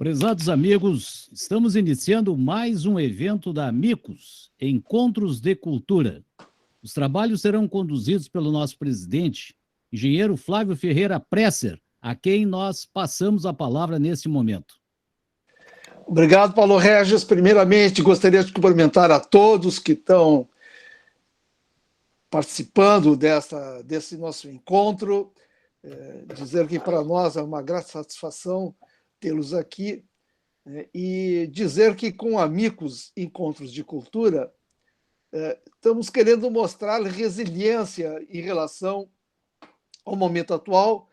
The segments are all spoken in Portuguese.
Prezados amigos, estamos iniciando mais um evento da Amicus, Encontros de Cultura. Os trabalhos serão conduzidos pelo nosso presidente, engenheiro Flávio Ferreira Presser, a quem nós passamos a palavra neste momento. Obrigado, Paulo Regis. Primeiramente, gostaria de cumprimentar a todos que estão participando desse nosso encontro, dizer que para nós é uma grata satisfação tê-los aqui, e dizer que com Amicus Encontros de Cultura estamos querendo mostrar resiliência em relação ao momento atual,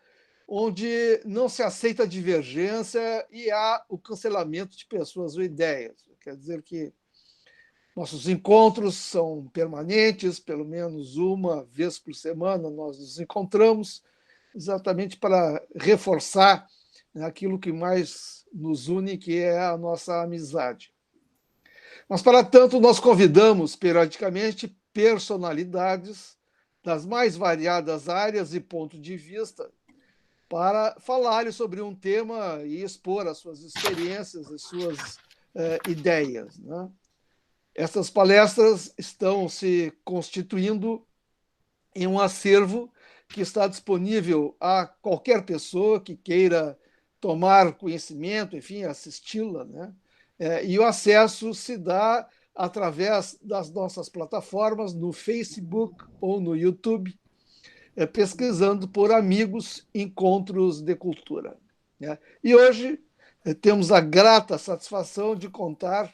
onde não se aceita divergência e há o cancelamento de pessoas ou ideias. Quer dizer que nossos encontros são permanentes, pelo menos uma vez por semana nós nos encontramos, exatamente para reforçar aquilo que mais nos une, que é a nossa amizade. Mas, para tanto, nós convidamos periodicamente personalidades das mais variadas áreas e pontos de vista para falarem sobre um tema e expor as suas experiências, as suas ideias, né? Essas palestras estão se constituindo em um acervo que está disponível a qualquer pessoa que queira tomar conhecimento, enfim, assisti-la, né? E o acesso se dá através das nossas plataformas no Facebook ou no YouTube, pesquisando por Amigos Encontros de Cultura, né? E hoje temos a grata satisfação de contar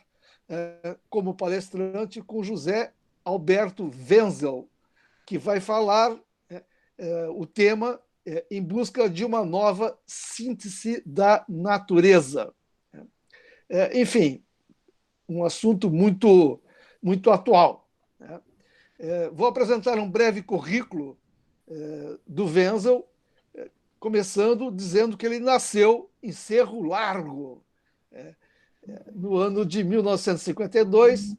como palestrante com José Alberto Wenzel, que vai falar o tema em busca de uma nova síntese da natureza. Enfim, um assunto muito, muito atual, né? Vou apresentar um breve currículo do Wenzel, começando dizendo que ele nasceu em Cerro Largo, no ano de 1952,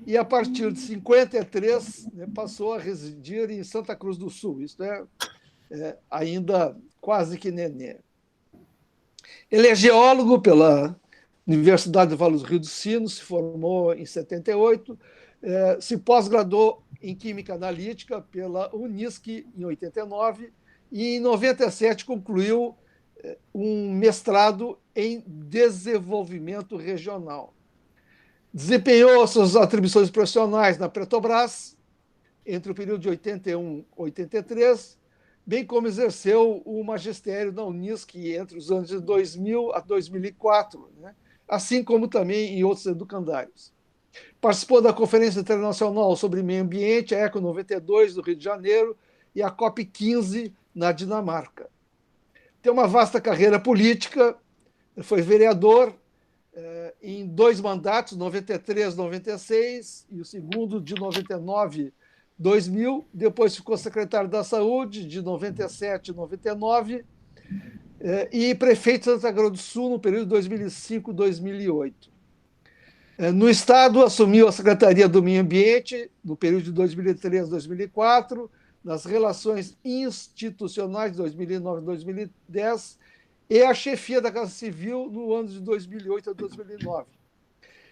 e a partir de 53 passou a residir em Santa Cruz do Sul, isto ainda quase que nenê. Ele é geólogo pela Universidade de Vale do Rio dos Sinos, se formou em 78, se pós-graduou em Química Analítica pela Unisc em 89 e em 97 concluiu um mestrado em Desenvolvimento Regional. Desempenhou suas atribuições profissionais na Petrobras entre o período de 81 e 83, bem como exerceu o magistério na Unisc entre os anos de 2000 a 2004, né? Assim como também em outros educandários. Participou da Conferência Internacional sobre Meio Ambiente, a ECO 92, do Rio de Janeiro, e a COP 15, na Dinamarca. Tem uma vasta carreira política, foi vereador em 2 mandatos, 93, 96, e o segundo de 99, 2000. Depois ficou secretário da Saúde, de 97 a 99, e prefeito de Santa Cruz do Sul no período de 2005 2008. No Estado, assumiu a Secretaria do Meio Ambiente no período de 2003 a 2004, nas relações institucionais de 2009 a 2010, e a chefia da Casa Civil no ano de 2008 a 2009.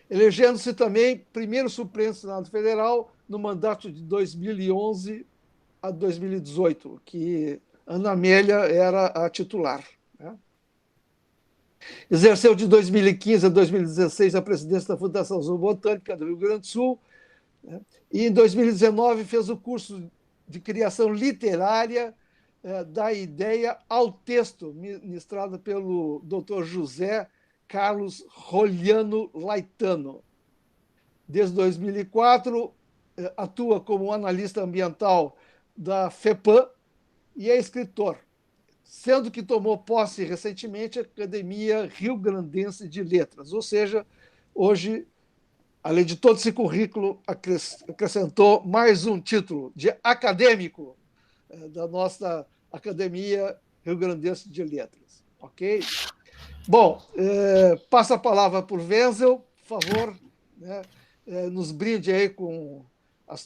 Elegendo-se também primeiro suplente do Senado Federal no mandato de 2011 a 2018, que Ana Amélia era a titular, né? Exerceu de 2015 a 2016 a presidência da Fundação Zoobotânica do Rio Grande do Sul, né? E em 2019 fez o curso de criação literária da ideia ao texto, ministrado pelo Dr. José Carlos Roliano Laitano. Desde 2004, atua como analista ambiental da FEPAM e é escritor, sendo que tomou posse recentemente a Academia Rio Grandense de Letras, ou seja, hoje, além de todo esse currículo, acrescentou mais um título de acadêmico da nossa Academia Rio Grandense de Letras. Ok? Bom, passo a palavra para o Wenzel, por favor, né? Nos brinde aí com a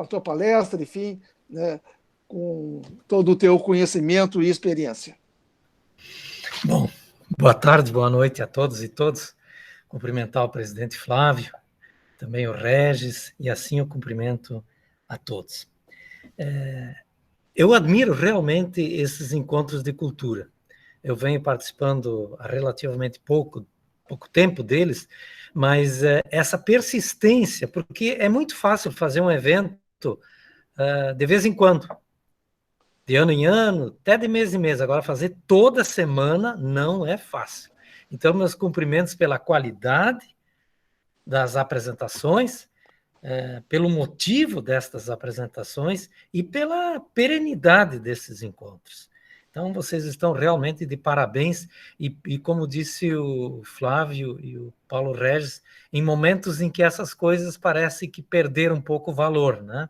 tua palestra, enfim, né? Com todo o teu conhecimento e experiência. Bom, Boa tarde, boa noite a todos e todas. Cumprimentar o presidente Flávio, também o Regis, e assim eu cumprimento a todos. Eu admiro realmente esses encontros de cultura. Eu venho participando há relativamente pouco tempo deles, mas essa persistência, porque é muito fácil fazer um evento de vez em quando, de ano em ano, até de mês em mês. Agora, fazer toda semana não é fácil. Então, meus cumprimentos pela qualidade das apresentações, pelo motivo destas apresentações e pela perenidade desses encontros. Então, vocês estão realmente de parabéns e como disse o Flávio e o Paulo Regis, em momentos em que essas coisas parecem que perderam um pouco o valor, né?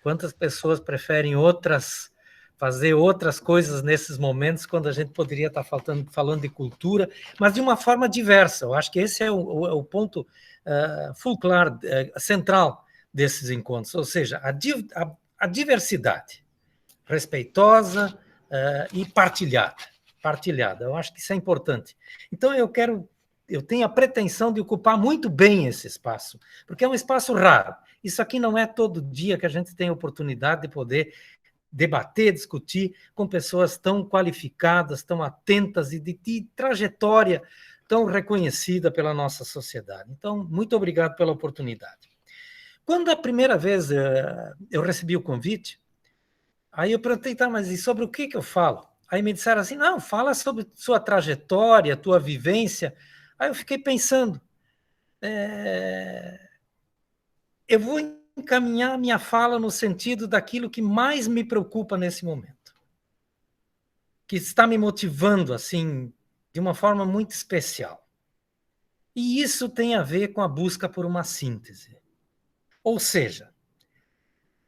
Quantas pessoas preferem fazer outras coisas nesses momentos, quando a gente poderia estar falando de cultura, mas de uma forma diversa. Eu acho que esse é o ponto fulcrar, central desses encontros, ou seja, a diversidade respeitosa e partilhada. Eu acho que isso é importante. Então, eu tenho a pretensão de ocupar muito bem esse espaço, porque é um espaço raro. Isso aqui não é todo dia que a gente tem a oportunidade de poder debater, discutir com pessoas tão qualificadas, tão atentas e de trajetória tão reconhecida pela nossa sociedade. Então, muito obrigado pela oportunidade. Quando a primeira vez eu recebi o convite, aí eu perguntei, tá, mas e sobre o que eu falo? Aí me disseram assim, não, fala sobre sua trajetória, tua vivência. Aí eu fiquei pensando, eu vou encaminhar minha fala no sentido daquilo que mais me preocupa nesse momento, que está me motivando, assim, de uma forma muito especial. E isso tem a ver com a busca por uma síntese. Ou seja,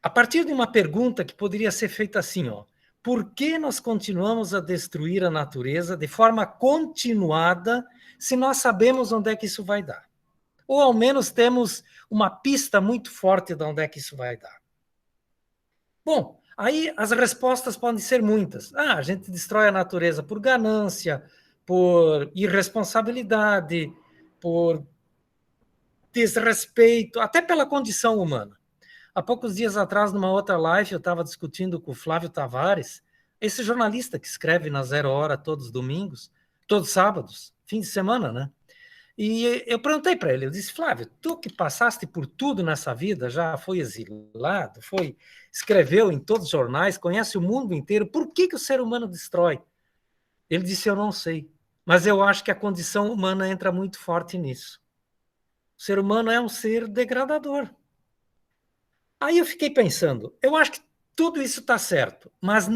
a partir de uma pergunta que poderia ser feita assim, ó, por que nós continuamos a destruir a natureza de forma continuada se nós sabemos onde é que isso vai dar? Ou ao menos temos uma pista muito forte de onde é que isso vai dar. Bom, aí as respostas podem ser muitas. A gente destrói a natureza por ganância, por irresponsabilidade, por desrespeito, até pela condição humana. Há poucos dias atrás, numa outra live, eu estava discutindo com o Flávio Tavares, esse jornalista que escreve na Zero Hora todos os domingos, todos os sábados, fim de semana, né? E eu perguntei para ele, eu disse, Flávio, tu que passaste por tudo nessa vida, já foi exilado, escreveu em todos os jornais, conhece o mundo inteiro, por que o ser humano destrói? Ele disse, eu não sei, mas eu acho que a condição humana entra muito forte nisso. O ser humano é um ser degradador. Aí eu fiquei pensando, eu acho que tudo isso está certo, mas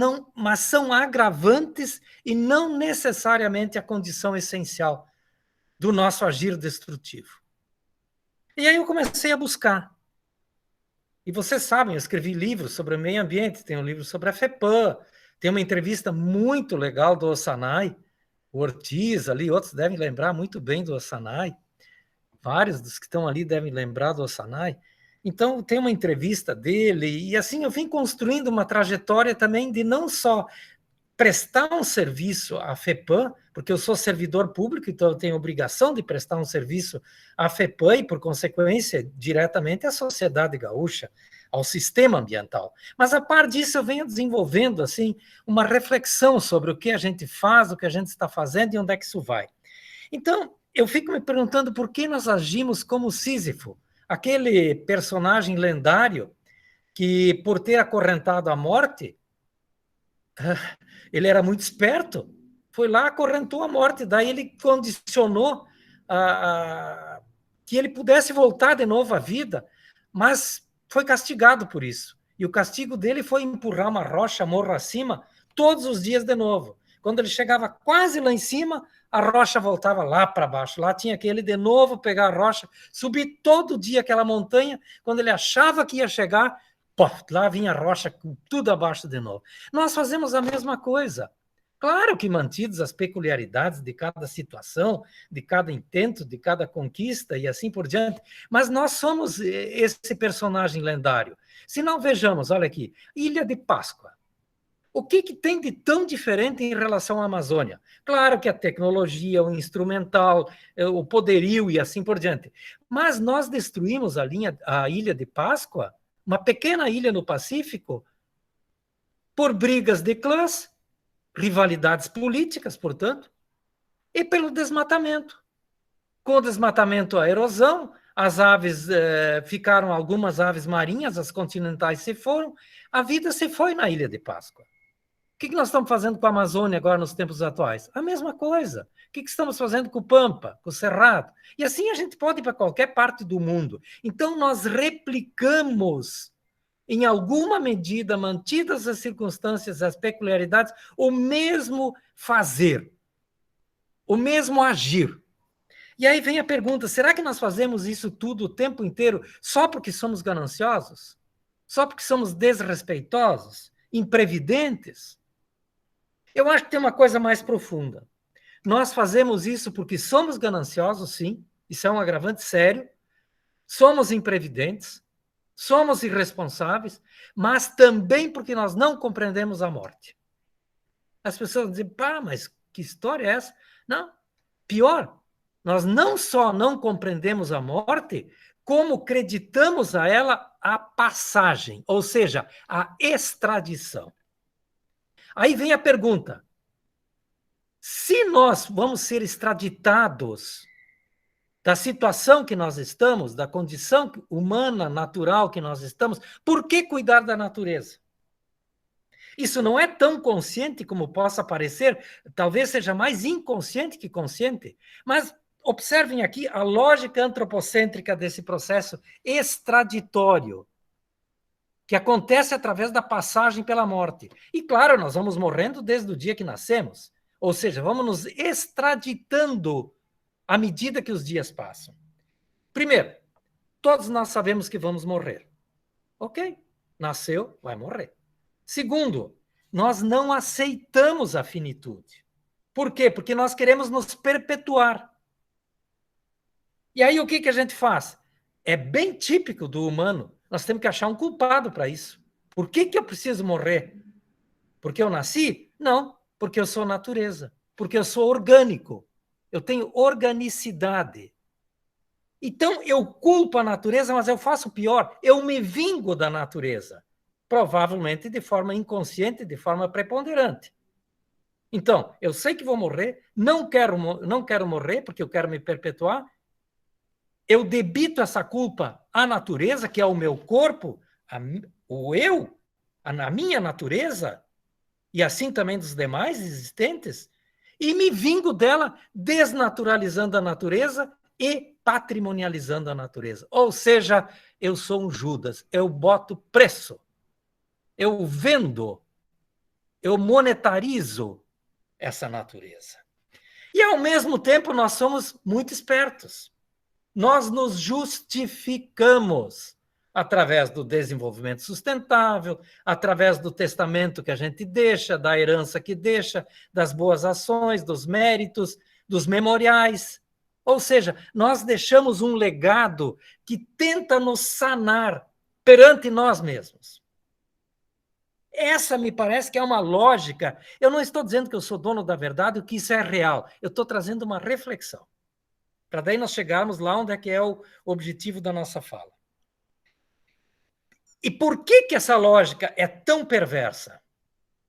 são agravantes e não necessariamente a condição essencial do nosso agir destrutivo. E aí eu comecei a buscar. E vocês sabem, eu escrevi livros sobre o meio ambiente, tem um livro sobre a FEPAM, tem uma entrevista muito legal do Ossanay, o Ortiz ali, outros devem lembrar muito bem do Ossanay, vários dos que estão ali devem lembrar do Ossanay. Então, tem uma entrevista dele, e assim eu vim construindo uma trajetória também de não só prestar um serviço à FEPAM, porque eu sou servidor público, então eu tenho obrigação de prestar um serviço à FEPAM e, por consequência, diretamente à sociedade gaúcha, ao sistema ambiental. Mas, a par disso, eu venho desenvolvendo assim, uma reflexão sobre o que a gente faz, o que a gente está fazendo e onde é que isso vai. Então, eu fico me perguntando por que nós agimos como Sísifo, aquele personagem lendário que, por ter acorrentado a morte, ele era muito esperto, foi lá, acorrentou a morte, daí ele condicionou que ele pudesse voltar de novo à vida, mas foi castigado por isso. E o castigo dele foi empurrar uma rocha morro acima todos os dias de novo. Quando ele chegava quase lá em cima, a rocha voltava lá para baixo. Lá tinha que ele de novo pegar a rocha, subir todo dia aquela montanha. Quando ele achava que ia chegar, lá vinha a rocha com tudo abaixo de novo. Nós fazemos a mesma coisa. Claro que mantidas as peculiaridades de cada situação, de cada intento, de cada conquista e assim por diante, mas nós somos esse personagem lendário. Se não, vejamos, olha aqui, Ilha de Páscoa. O que tem de tão diferente em relação à Amazônia? Claro que a tecnologia, o instrumental, o poderio e assim por diante. Mas nós destruímos a Ilha de Páscoa, uma pequena ilha no Pacífico, por brigas de clãs, rivalidades políticas, portanto, e pelo desmatamento. Com o desmatamento, a erosão, as aves ficaram, algumas aves marinhas, as continentais se foram, a vida se foi na Ilha de Páscoa. O que nós estamos fazendo com a Amazônia agora nos tempos atuais? A mesma coisa. O que estamos fazendo com o Pampa, com o Cerrado? E assim a gente pode ir para qualquer parte do mundo. Então nós replicamos, em alguma medida, mantidas as circunstâncias, as peculiaridades, o mesmo fazer, o mesmo agir. E aí vem a pergunta, será que nós fazemos isso tudo o tempo inteiro só porque somos gananciosos? Só porque somos desrespeitosos? Imprevidentes? Eu acho que tem uma coisa mais profunda. Nós fazemos isso porque somos gananciosos, sim, isso é um agravante sério, somos imprevidentes, somos irresponsáveis, mas também porque nós não compreendemos a morte. As pessoas dizem, pá, mas que história é essa? Não, pior, nós não só não compreendemos a morte, como acreditamos a ela a passagem, ou seja, a extradição. Aí vem a pergunta, se nós vamos ser extraditados da situação que nós estamos, da condição humana, natural que nós estamos, por que cuidar da natureza? Isso não é tão consciente como possa parecer, talvez seja mais inconsciente que consciente, mas observem aqui a lógica antropocêntrica desse processo extraditório, que acontece através da passagem pela morte. E claro, nós vamos morrendo desde o dia que nascemos, ou seja, vamos nos extraditando à medida que os dias passam. Primeiro, todos nós sabemos que vamos morrer. Ok, nasceu, vai morrer. Segundo, nós não aceitamos a finitude. Por quê? Porque nós queremos nos perpetuar. E aí o que a gente faz? É bem típico do humano. Nós temos que achar um culpado para isso. Por que eu preciso morrer? Porque eu nasci? Não, porque eu sou natureza. Porque eu sou orgânico. Eu tenho organicidade. Então eu culpo a natureza, mas eu faço o pior. Eu me vingo da natureza. Provavelmente de forma inconsciente, de forma preponderante. Então, eu sei que vou morrer, não quero morrer, porque eu quero me perpetuar. Eu debito essa culpa à natureza, que é o meu corpo, o eu, a minha natureza, e assim também dos demais existentes, e me vingo dela desnaturalizando a natureza e patrimonializando a natureza. Ou seja, eu sou um Judas, eu boto preço, eu vendo, eu monetarizo essa natureza. E, ao mesmo tempo, nós somos muito espertos. Nós nos justificamos através do desenvolvimento sustentável, através do testamento que a gente deixa, da herança que deixa, das boas ações, dos méritos, dos memoriais. Ou seja, nós deixamos um legado que tenta nos sanar perante nós mesmos. Essa me parece que é uma lógica. Eu não estou dizendo que eu sou dono da verdade ou que isso é real. Eu estou trazendo uma reflexão. Para daí nós chegarmos lá onde é que é o objetivo da nossa fala. E por que essa lógica é tão perversa?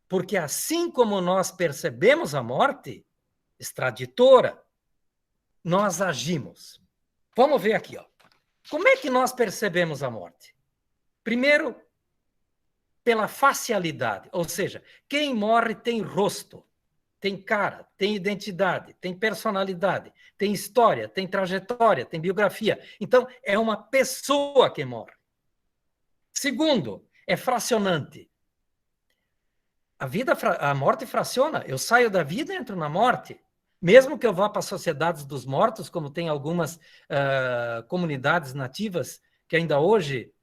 Porque assim como nós percebemos a morte extraditora, nós agimos. Vamos ver aqui, ó. Como é que nós percebemos a morte? Primeiro, pela facialidade, ou seja, quem morre tem rosto, tem cara, tem identidade, tem personalidade, tem história, tem trajetória, tem biografia. Então, é uma pessoa que morre. Segundo, é fracionante. A morte fraciona. Eu saio da vida e entro na morte. Mesmo que eu vá para as sociedades dos mortos, como tem algumas comunidades nativas que ainda hoje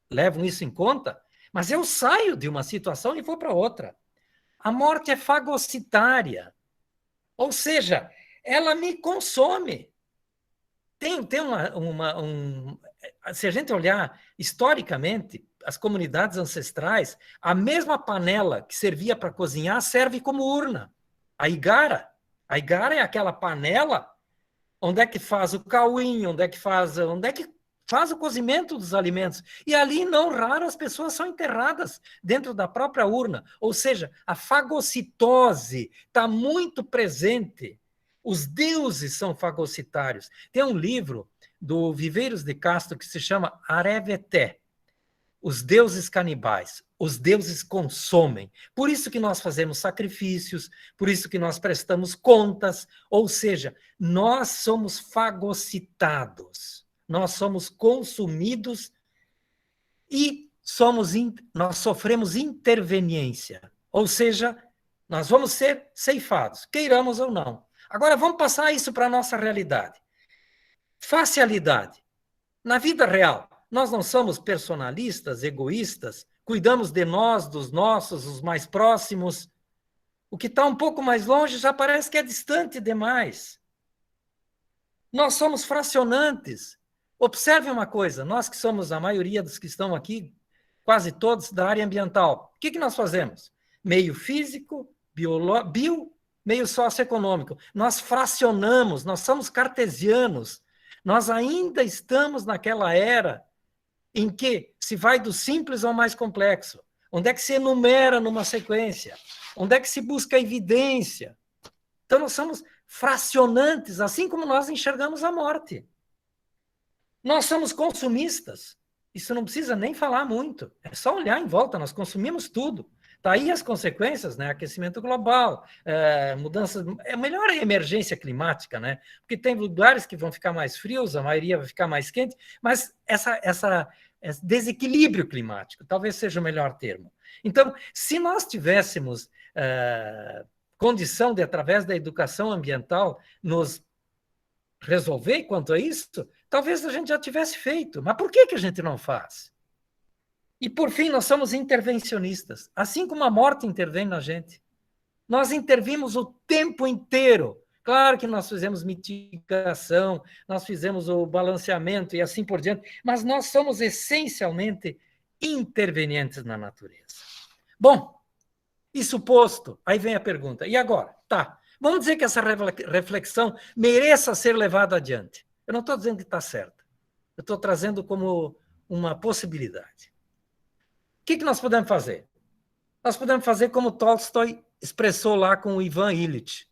levam isso em conta, mas eu saio de uma situação e vou para outra. A morte é fagocitária, ou seja, ela me consome. Se a gente olhar historicamente, as comunidades ancestrais, a mesma panela que servia para cozinhar serve como urna. A igara. A igara é aquela panela onde é que faz o cauim, onde é que faz o cozimento dos alimentos. E ali, não raro, as pessoas são enterradas dentro da própria urna. Ou seja, a fagocitose está muito presente. Os deuses são fagocitários. Tem um livro do Viveiros de Castro que se chama Areveté, os deuses canibais. Os deuses consomem. Por isso que nós fazemos sacrifícios, por isso que nós prestamos contas, ou seja, nós somos fagocitados, nós somos consumidos e nós sofremos interveniência, ou seja, nós vamos ser ceifados, queiramos ou não. Agora vamos passar isso para a nossa realidade. Facialidade. Na vida real, nós não somos personalistas, egoístas, cuidamos de nós, dos nossos, os mais próximos. O que está um pouco mais longe já parece que é distante demais. Nós somos fracionantes. Observe uma coisa, nós que somos a maioria dos que estão aqui, quase todos da área ambiental, o que nós fazemos? Meio físico, meio socioeconômico. Nós fracionamos, nós somos cartesianos. Nós ainda estamos naquela era em que se vai do simples ao mais complexo. Onde é que se enumera numa sequência? Onde é que se busca evidência? Então, nós somos fracionantes, assim como nós enxergamos a morte. Nós somos consumistas. Isso não precisa nem falar muito. É só olhar em volta, nós consumimos tudo. Está aí as consequências, né? Aquecimento global, mudanças... É melhor a emergência climática, né? Porque tem lugares que vão ficar mais frios, a maioria vai ficar mais quente, mas esse desequilíbrio climático, talvez seja o melhor termo. Então, se nós tivéssemos condição de, através da educação ambiental, nos resolver quanto a isso, talvez a gente já tivesse feito. Mas por que a gente não faz? E, por fim, nós somos intervencionistas. Assim como a morte intervém na gente. Nós intervimos o tempo inteiro. Claro que nós fizemos mitigação, nós fizemos o balanceamento e assim por diante, mas nós somos essencialmente intervenientes na natureza. Bom, isso posto, aí vem a pergunta. E agora? Tá, vamos dizer que essa reflexão mereça ser levada adiante. Eu não estou dizendo que está certa. Eu estou trazendo como uma possibilidade. O que nós podemos fazer? Nós podemos fazer como Tolstói expressou lá com o Ivan Illich,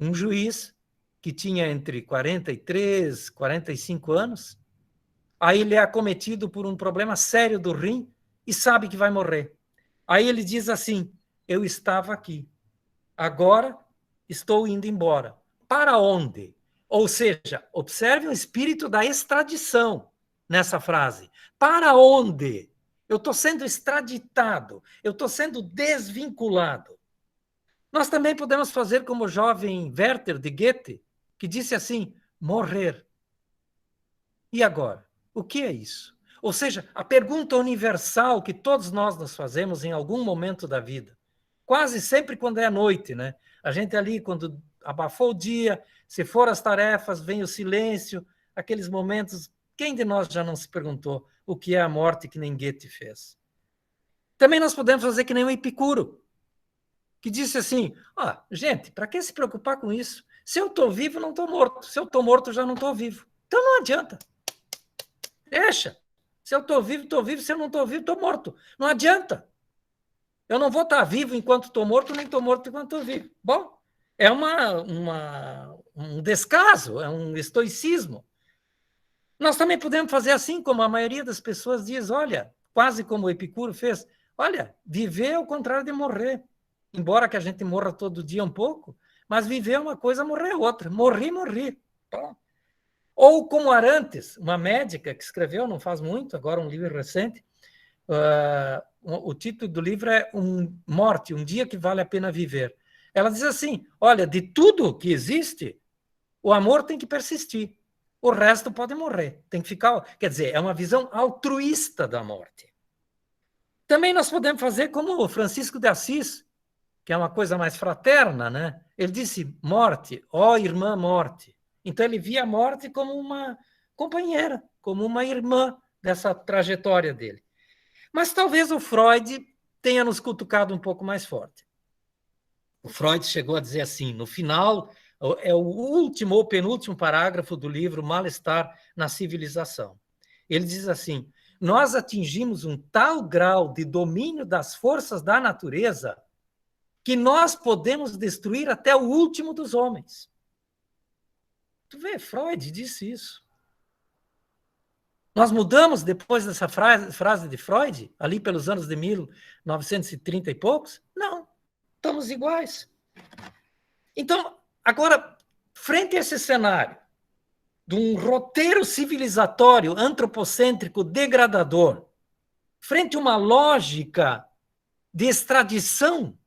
um juiz que tinha entre 43 e 45 anos, aí ele é acometido por um problema sério do rim e sabe que vai morrer. Aí ele diz assim, eu estava aqui, agora estou indo embora. Para onde? Ou seja, observe o espírito da extradição nessa frase. Para onde? Eu estou sendo extraditado, eu estou sendo desvinculado. Nós também podemos fazer como o jovem Werther de Goethe, que disse assim, morrer. E agora? O que é isso? Ou seja, a pergunta universal que todos nós nos fazemos em algum momento da vida, quase sempre quando é noite, né? A gente ali, quando abafou o dia, se for as tarefas, vem o silêncio, aqueles momentos, quem de nós já não se perguntou o que é a morte que nem Goethe fez? Também nós podemos fazer que nem o Epicuro, que disse assim, gente, para que se preocupar com isso? Se eu estou vivo, não estou morto. Se eu estou morto, já não estou vivo. Então não adianta. Deixa. Se eu estou vivo, estou vivo. Se eu não estou vivo, estou morto. Não adianta. Eu não vou estar vivo enquanto estou morto, nem estou morto enquanto estou vivo. Bom, é um descaso, é um estoicismo. Nós também podemos fazer assim, como a maioria das pessoas diz, olha, quase como o Epicuro fez, olha, viver é o contrário de morrer. Embora que a gente morra todo dia um pouco, mas viver é uma coisa, morrer é outra. Morri. Tá? Ou como Arantes, uma médica que escreveu, não faz muito, agora um livro recente, o título do livro é Morte, um dia que vale a pena viver. Ela diz assim, olha, de tudo que existe, o amor tem que persistir. O resto pode morrer. Tem que ficar... Quer dizer, é uma visão altruísta da morte. Também nós podemos fazer como o Francisco de Assis, que é uma coisa mais fraterna, né? Ele disse, morte, ó irmã morte. Então ele via a morte como uma companheira, como uma irmã dessa trajetória dele. Mas talvez o Freud tenha nos cutucado um pouco mais forte. O Freud chegou a dizer assim, no final, é o último ou penúltimo parágrafo do livro Mal-Estar na Civilização. Ele diz assim, nós atingimos um tal grau de domínio das forças da natureza que nós podemos destruir até o último dos homens. Tu vê, Freud disse isso. Nós mudamos depois dessa frase de Freud, ali pelos anos de 1930 e poucos? Não, estamos iguais. Então, agora, frente a esse cenário de um roteiro civilizatório, antropocêntrico, degradador, frente a uma lógica de extradição,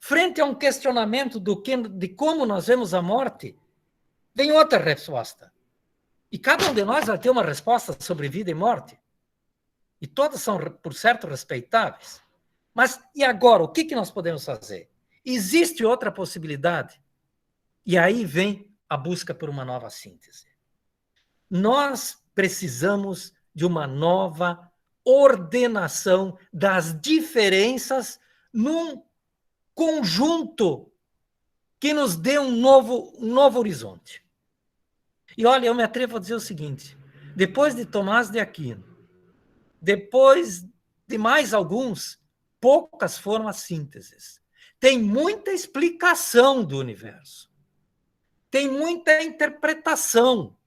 frente a um questionamento de como nós vemos a morte, vem outra resposta. E cada um de nós vai ter uma resposta sobre vida e morte. E todas são, por certo, respeitáveis. Mas e agora? O que nós podemos fazer? Existe outra possibilidade? E aí vem a busca por uma nova síntese. Nós precisamos de uma nova ordenação das diferenças num conjunto que nos dê um novo horizonte. E olha, eu me atrevo a dizer o seguinte, depois de Tomás de Aquino, depois de mais alguns, poucas foram as sínteses. Tem muita explicação do universo. Tem muita interpretação.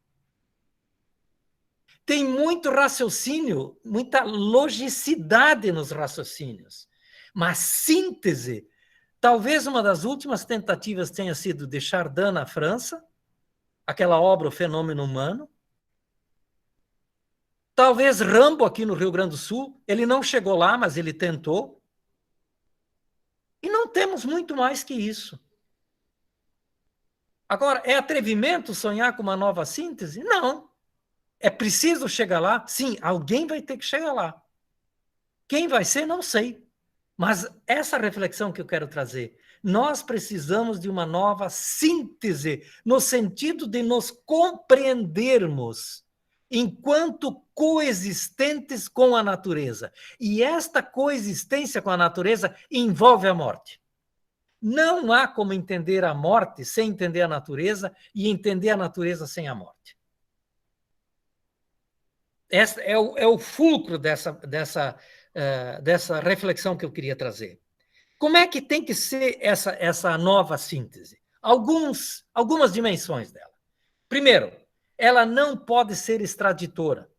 Tem muito raciocínio, muita logicidade nos raciocínios. Mas síntese, talvez uma das últimas tentativas tenha sido de Chardin na França, aquela obra O Fenômeno Humano. Talvez Rambo aqui no Rio Grande do Sul, ele não chegou lá, mas ele tentou. E não temos muito mais que isso. Agora, é atrevimento sonhar com uma nova síntese? Não. É preciso chegar lá? Sim, alguém vai ter que chegar lá. Quem vai ser, não sei. Mas essa reflexão que eu quero trazer, nós precisamos de uma nova síntese, no sentido de nos compreendermos enquanto coexistentes com a natureza. E esta coexistência com a natureza envolve a morte. Não há como entender a morte sem entender a natureza e entender a natureza sem a morte. Esse é o fulcro dessa reflexão que eu queria trazer. Como é que tem que ser essa nova síntese? Algumas dimensões dela. Primeiro, ela não pode ser extraditora.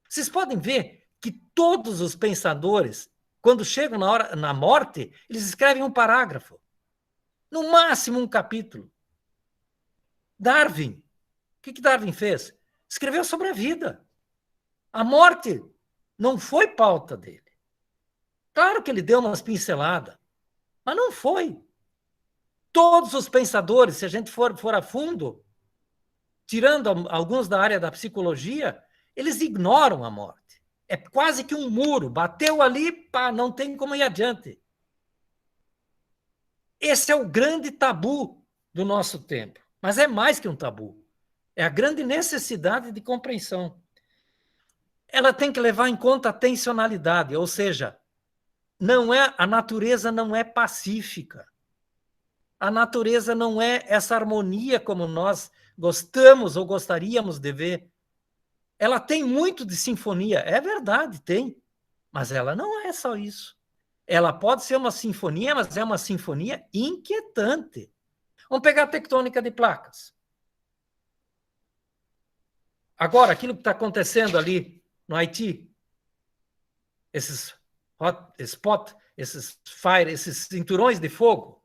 Vocês podem ver que todos os pensadores, quando chegam na morte, eles escrevem um parágrafo. No máximo um capítulo. Darwin, o que Darwin fez? Escreveu sobre a vida. A morte não foi pauta dele. Claro que ele deu umas pinceladas, mas não foi. Todos os pensadores, se a gente for a fundo, tirando alguns da área da psicologia, eles ignoram a morte. É quase que um muro. Bateu ali, pá, não tem como ir adiante. Esse é o grande tabu do nosso tempo. Mas é mais que um tabu. É a grande necessidade de compreensão. Ela tem que levar em conta a tensionalidade, ou seja, a natureza não é pacífica. A natureza não é essa harmonia como nós gostamos ou gostaríamos de ver. Ela tem muito de sinfonia, é verdade, tem, mas ela não é só isso. Ela pode ser uma sinfonia, mas é uma sinfonia inquietante. Vamos pegar a tectônica de placas. Agora, aquilo que está acontecendo ali no Haiti, esses esses cinturões de fogo,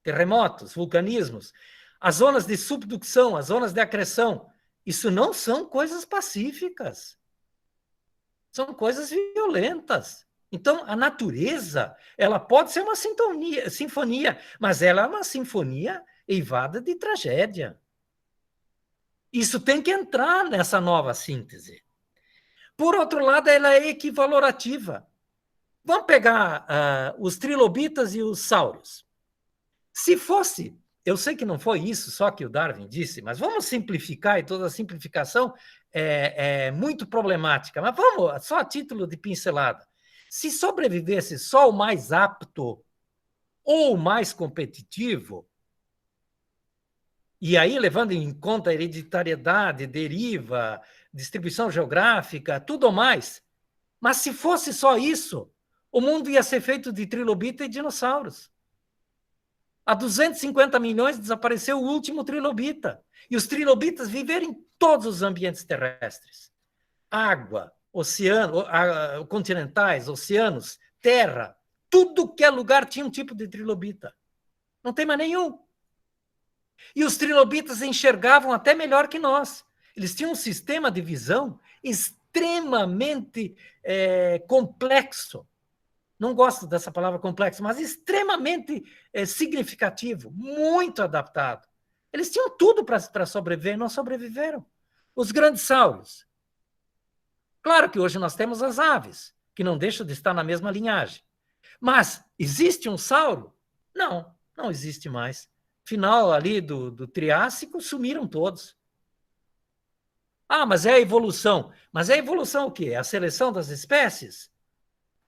terremotos, vulcanismos, as zonas de subducção, as zonas de acreção, isso não são coisas pacíficas. São coisas violentas. Então, a natureza, ela pode ser uma sinfonia, mas ela é uma sinfonia eivada de tragédia. Isso tem que entrar nessa nova síntese. Por outro lado, ela é equivalorativa. Vamos pegar os trilobitas e os sáurios. Se fosse eu sei que não foi isso só que o Darwin disse, mas vamos simplificar, e toda simplificação é muito problemática, mas vamos, só a título de pincelada. Se sobrevivesse só o mais apto ou o mais competitivo, e aí levando em conta hereditariedade, deriva, distribuição geográfica, tudo mais, mas se fosse só isso, o mundo ia ser feito de trilobita e dinossauros. Há 250 milhões desapareceu o último trilobita. E os trilobitas viveram em todos os ambientes terrestres. Água, oceano, continentais, oceanos, terra, tudo que é lugar tinha um tipo de trilobita. Não tem mais nenhum. E os trilobitas enxergavam até melhor que nós. Eles tinham um sistema de visão extremamente complexo. Não gosto dessa palavra complexo, mas extremamente significativo, muito adaptado. Eles tinham tudo para sobreviver, não sobreviveram. Os grandes sauros. Claro que hoje nós temos as aves, que não deixam de estar na mesma linhagem. Mas existe um sauro? Não, não existe mais. Final ali do Triássico, sumiram todos. Ah, mas é a evolução. Mas é a evolução o quê? É a seleção das espécies?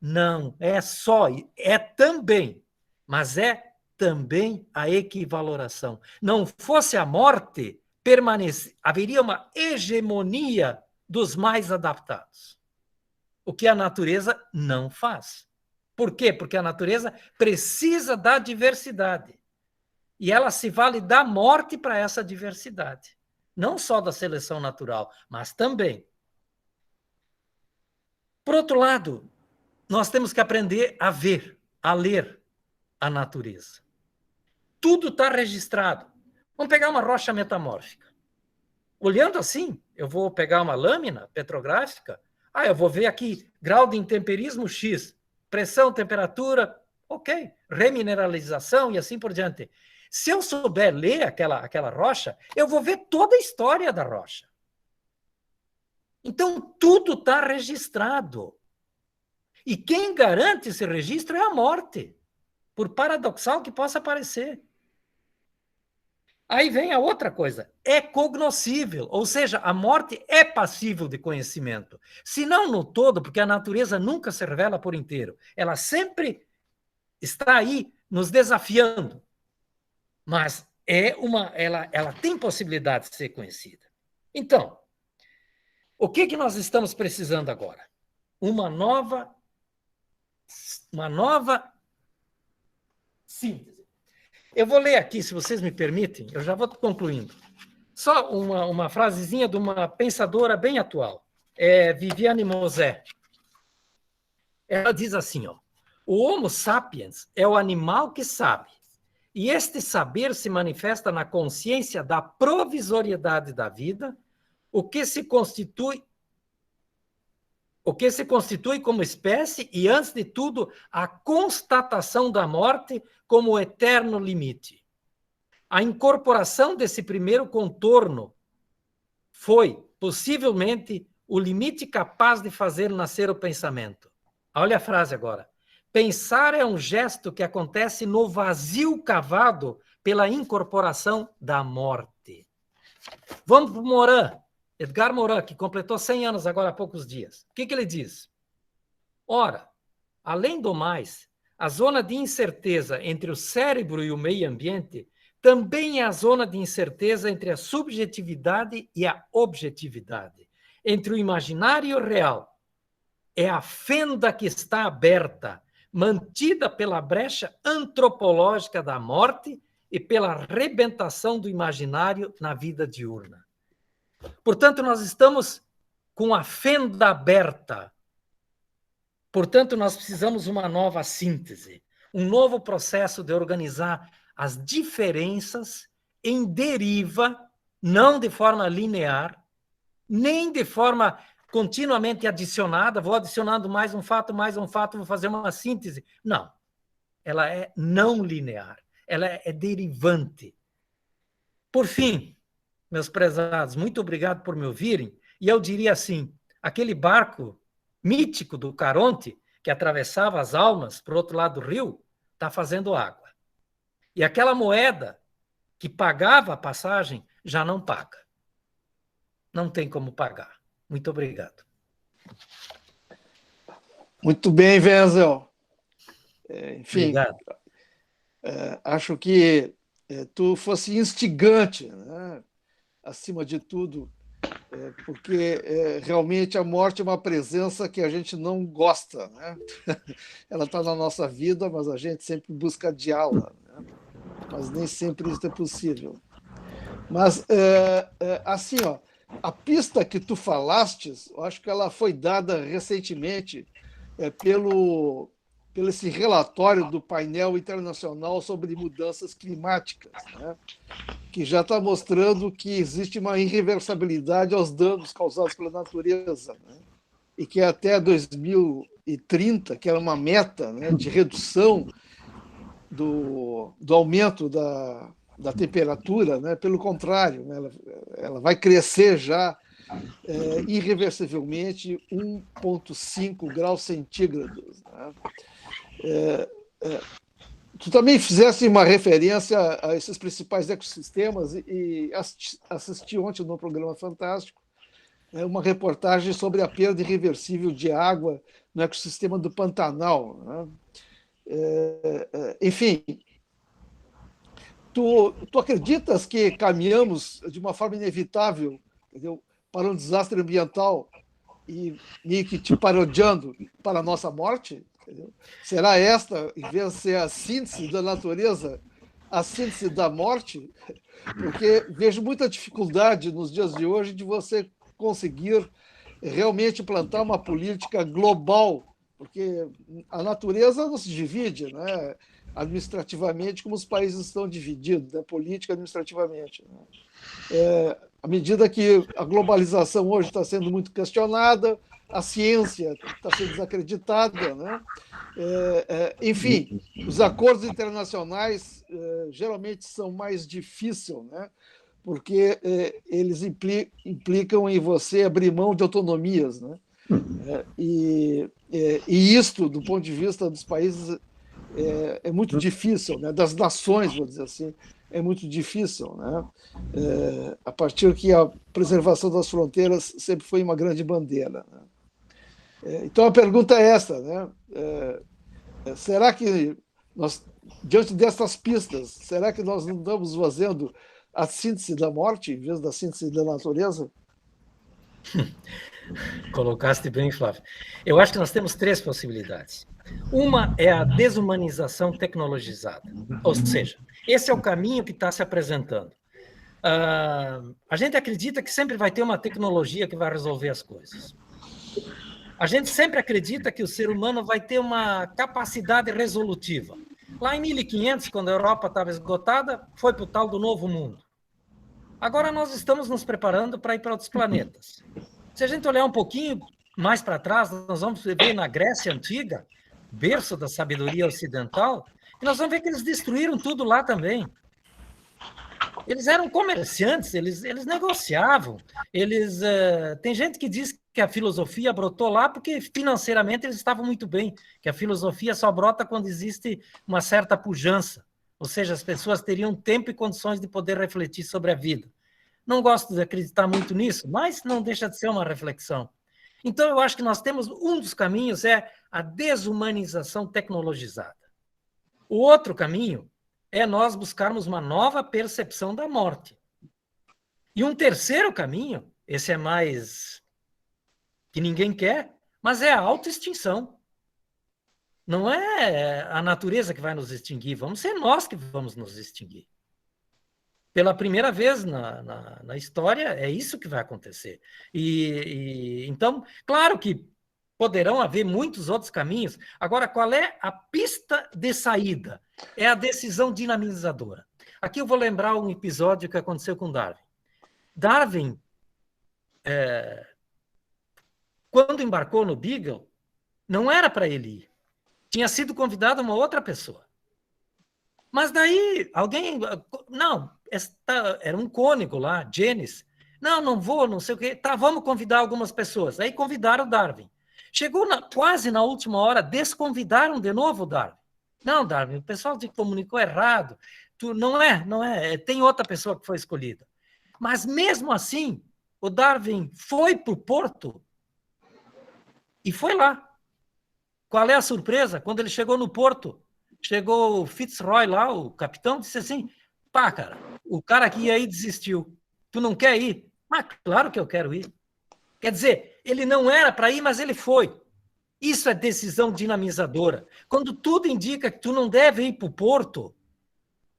Não, é também, mas é também a equivaloração. Não fosse a morte, haveria uma hegemonia dos mais adaptados. O que a natureza não faz. Por quê? Porque a natureza precisa da diversidade. E ela se vale da morte para essa diversidade. Não só da seleção natural, mas também. Por outro lado, nós temos que aprender a ver, a ler a natureza. Tudo está registrado. Vamos pegar uma rocha metamórfica. Olhando assim, eu vou pegar uma lâmina petrográfica, eu vou ver aqui grau de intemperismo X, pressão, temperatura, ok, remineralização e assim por diante. Se eu souber ler aquela rocha, eu vou ver toda a história da rocha. Então, tudo está registrado. E quem garante esse registro é a morte, por paradoxal que possa parecer. Aí vem a outra coisa, é cognoscível, ou seja, a morte é passível de conhecimento. Se não no todo, porque a natureza nunca se revela por inteiro, ela sempre está aí nos desafiando, mas ela tem possibilidade de ser conhecida. Então, o que nós estamos precisando agora? Uma nova síntese. Eu vou ler aqui, se vocês me permitem, eu já vou concluindo. Só uma frasezinha de uma pensadora bem atual, Viviane Mosé. Ela diz assim, o Homo sapiens é o animal que sabe, e este saber se manifesta na consciência da provisoriedade da vida, o que se constitui como espécie e, antes de tudo, a constatação da morte como o eterno limite. A incorporação desse primeiro contorno foi, possivelmente, o limite capaz de fazer nascer o pensamento. Olha a frase agora. Pensar é um gesto que acontece no vazio cavado pela incorporação da morte. Vamos para o Morin. Edgar Morin, que completou 100 anos agora há poucos dias. O que ele diz? Ora, além do mais, a zona de incerteza entre o cérebro e o meio ambiente também é a zona de incerteza entre a subjetividade e a objetividade, entre o imaginário e o real. É a fenda que está aberta, mantida pela brecha antropológica da morte e pela arrebentação do imaginário na vida diurna. Portanto, nós estamos com a fenda aberta. Portanto, nós precisamos uma nova síntese, um novo processo de organizar as diferenças em deriva, não de forma linear, nem de forma continuamente adicionada, vou adicionando mais um fato, vou fazer uma síntese. Não, ela é não linear, ela é derivante. Por fim, meus prezados, muito obrigado por me ouvirem. E eu diria assim, aquele barco mítico do Caronte, que atravessava as almas para o outro lado do rio, está fazendo água. E aquela moeda que pagava a passagem já não paga. Não tem como pagar. Muito obrigado. Muito bem, Wenzel. Enfim, Obrigado. acho que tu fosse instigante, né? Acima de tudo, porque realmente a morte é uma presença que a gente não gosta, né? Ela está na nossa vida, mas a gente sempre busca adiá-la, né? Mas nem sempre isso é possível. Mas, assim, ó, a pista que tu falastes, eu acho que ela foi dada recentemente pelo esse relatório do painel internacional sobre mudanças climáticas, né? Que já está mostrando que existe uma irreversibilidade aos danos causados pela natureza, né? E que até 2030, que era uma meta, né, de redução do aumento da temperatura, né? Pelo contrário, né, ela vai crescer já irreversivelmente 1,5 graus centígrados, né? Tu também fizesse uma referência a esses principais ecossistemas e assisti ontem no programa Fantástico uma reportagem sobre a perda irreversível de água no ecossistema do Pantanal, né? Enfim, tu acreditas que caminhamos de uma forma inevitável, entendeu, para um desastre ambiental e meio que te parodiando para a nossa morte? Entendeu? Será esta, em vez de ser a síntese da natureza, a síntese da morte? Porque vejo muita dificuldade nos dias de hoje de você conseguir realmente plantar uma política global, porque a natureza não se divide, né, administrativamente, como os países estão divididos, né, política administrativamente, né? À medida que a globalização hoje está sendo muito questionada, a ciência está sendo desacreditada, né? Enfim, os acordos internacionais geralmente são mais difíceis, né? Porque eles implicam em você abrir mão de autonomias, né? E isto, do ponto de vista dos países, é muito difícil, né? Das nações, vou dizer assim, é muito difícil, né? A partir que a preservação das fronteiras sempre foi uma grande bandeira, né? Então a pergunta é essa, né? Será que nós, diante dessas pistas, será que nós não estamos fazendo a síntese da morte em vez da síntese da natureza? Colocaste bem, Flávio. Eu acho que nós temos três possibilidades. Uma é a desumanização tecnologizada, ou seja, esse é o caminho que está se apresentando. A gente acredita que sempre vai ter uma tecnologia que vai resolver as coisas. A gente sempre acredita que o ser humano vai ter uma capacidade resolutiva. Lá em 1500, quando a Europa estava esgotada, foi para o tal do Novo Mundo. Agora nós estamos nos preparando para ir para outros planetas. Se a gente olhar um pouquinho mais para trás, nós vamos ver na Grécia Antiga, berço da sabedoria ocidental, e nós vamos ver que eles destruíram tudo lá também. Eles eram comerciantes, eles negociavam. Tem gente que diz que a filosofia brotou lá porque financeiramente eles estavam muito bem, que a filosofia só brota quando existe uma certa pujança, ou seja, as pessoas teriam tempo e condições de poder refletir sobre a vida. Não gosto de acreditar muito nisso, mas não deixa de ser uma reflexão. Então, eu acho que nós temos um dos caminhos é a desumanização tecnologizada. O outro caminho é nós buscarmos uma nova percepção da morte. E um terceiro caminho, esse é mais que ninguém quer, mas é a autoextinção. Não é a natureza que vai nos extinguir, vamos ser nós que vamos nos extinguir. Pela primeira vez na história, é isso que vai acontecer. Então, claro que poderão haver muitos outros caminhos. Agora, qual é a pista de saída? É a decisão dinamizadora. Aqui eu vou lembrar um episódio que aconteceu com Darwin. Darwin, quando embarcou no Beagle, não era para ele ir. Tinha sido convidada uma outra pessoa. Mas daí, alguém... Não, era um cônego lá, Jennings. Não vou, não sei o quê. Tá, vamos convidar algumas pessoas. Aí convidaram o Darwin. Chegou quase na última hora, desconvidaram de novo o Darwin. Não, Darwin, o pessoal te comunicou errado. não é. Tem outra pessoa que foi escolhida. Mas mesmo assim, o Darwin foi para o porto e foi lá. Qual é a surpresa? Quando ele chegou no porto, chegou o Fitzroy lá, o capitão, disse assim, pá, cara, o cara que ia aí desistiu. Tu não quer ir? Mas claro que eu quero ir. Quer dizer, ele não era para ir, mas ele foi. Isso é decisão dinamizadora. Quando tudo indica que tu não deve ir para o porto,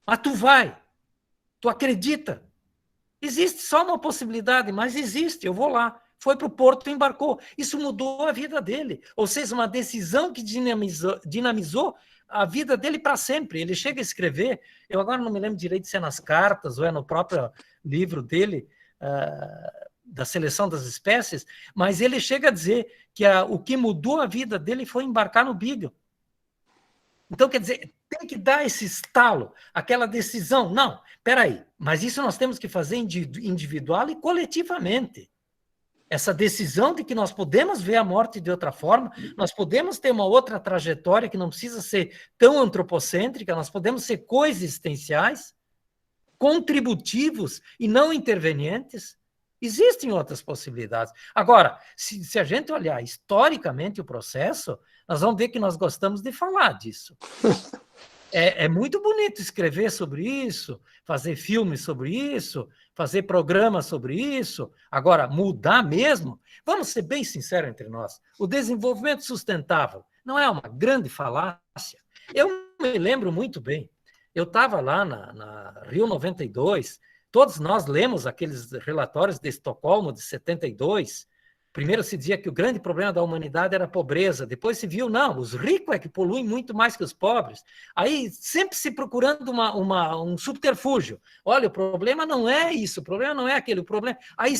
mas tu vai, tu acredita. Existe só uma possibilidade, mas existe, eu vou lá. Foi para o porto e embarcou. Isso mudou a vida dele. Ou seja, uma decisão que dinamizou a vida dele para sempre. Ele chega a escrever, eu agora não me lembro direito se é nas cartas ou é no próprio livro dele, da seleção das espécies, mas ele chega a dizer que o que mudou a vida dele foi embarcar no Beagle. Então, quer dizer, tem que dar esse estalo, aquela decisão. Não, peraí, mas isso nós temos que fazer individual e coletivamente. Essa decisão de que nós podemos ver a morte de outra forma, nós podemos ter uma outra trajetória que não precisa ser tão antropocêntrica, nós podemos ser coexistenciais, contributivos e não intervenientes. Existem outras possibilidades. Agora, se a gente olhar historicamente o processo, nós vamos ver que nós gostamos de falar disso. É muito bonito escrever sobre isso, fazer filmes sobre isso, fazer programas sobre isso. Agora, mudar mesmo, vamos ser bem sinceros entre nós, o desenvolvimento sustentável não é uma grande falácia. Eu me lembro muito bem, eu estava lá na Rio 92, todos nós lemos aqueles relatórios de Estocolmo de 72. Primeiro se dizia que o grande problema da humanidade era a pobreza, depois se viu, não, os ricos é que poluem muito mais que os pobres. Aí sempre se procurando um subterfúgio. Olha, o problema não é isso, o problema não é aquele, o problema... Aí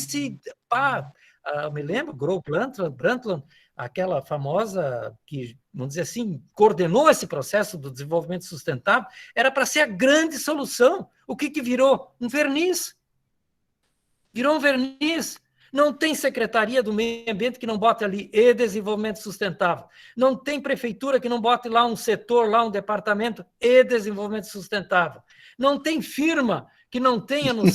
eu me lembro, Gro Brundtland, aquela famosa que, vamos dizer assim, coordenou esse processo do desenvolvimento sustentável, era para ser a grande solução. O que virou? Um verniz. Virou um verniz. Não tem Secretaria do Meio Ambiente que não bote ali e desenvolvimento sustentável. Não tem prefeitura que não bote lá um setor, lá um departamento e desenvolvimento sustentável. Não tem firma que não tenha no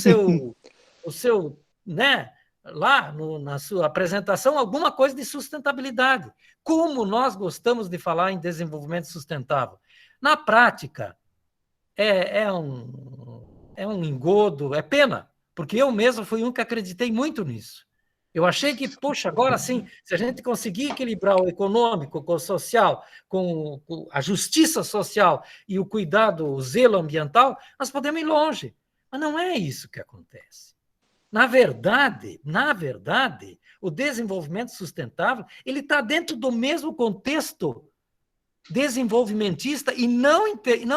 seu, né, lá na sua apresentação alguma coisa de sustentabilidade. Como nós gostamos de falar em desenvolvimento sustentável. Na prática, é um engodo, é pena, porque eu mesmo fui um que acreditei muito nisso. Eu achei que, poxa, agora sim, se a gente conseguir equilibrar o econômico com o social, com a justiça social e o cuidado, o zelo ambiental, nós podemos ir longe. Mas não é isso que acontece. Na verdade, o desenvolvimento sustentável ele está dentro do mesmo contexto desenvolvimentista e não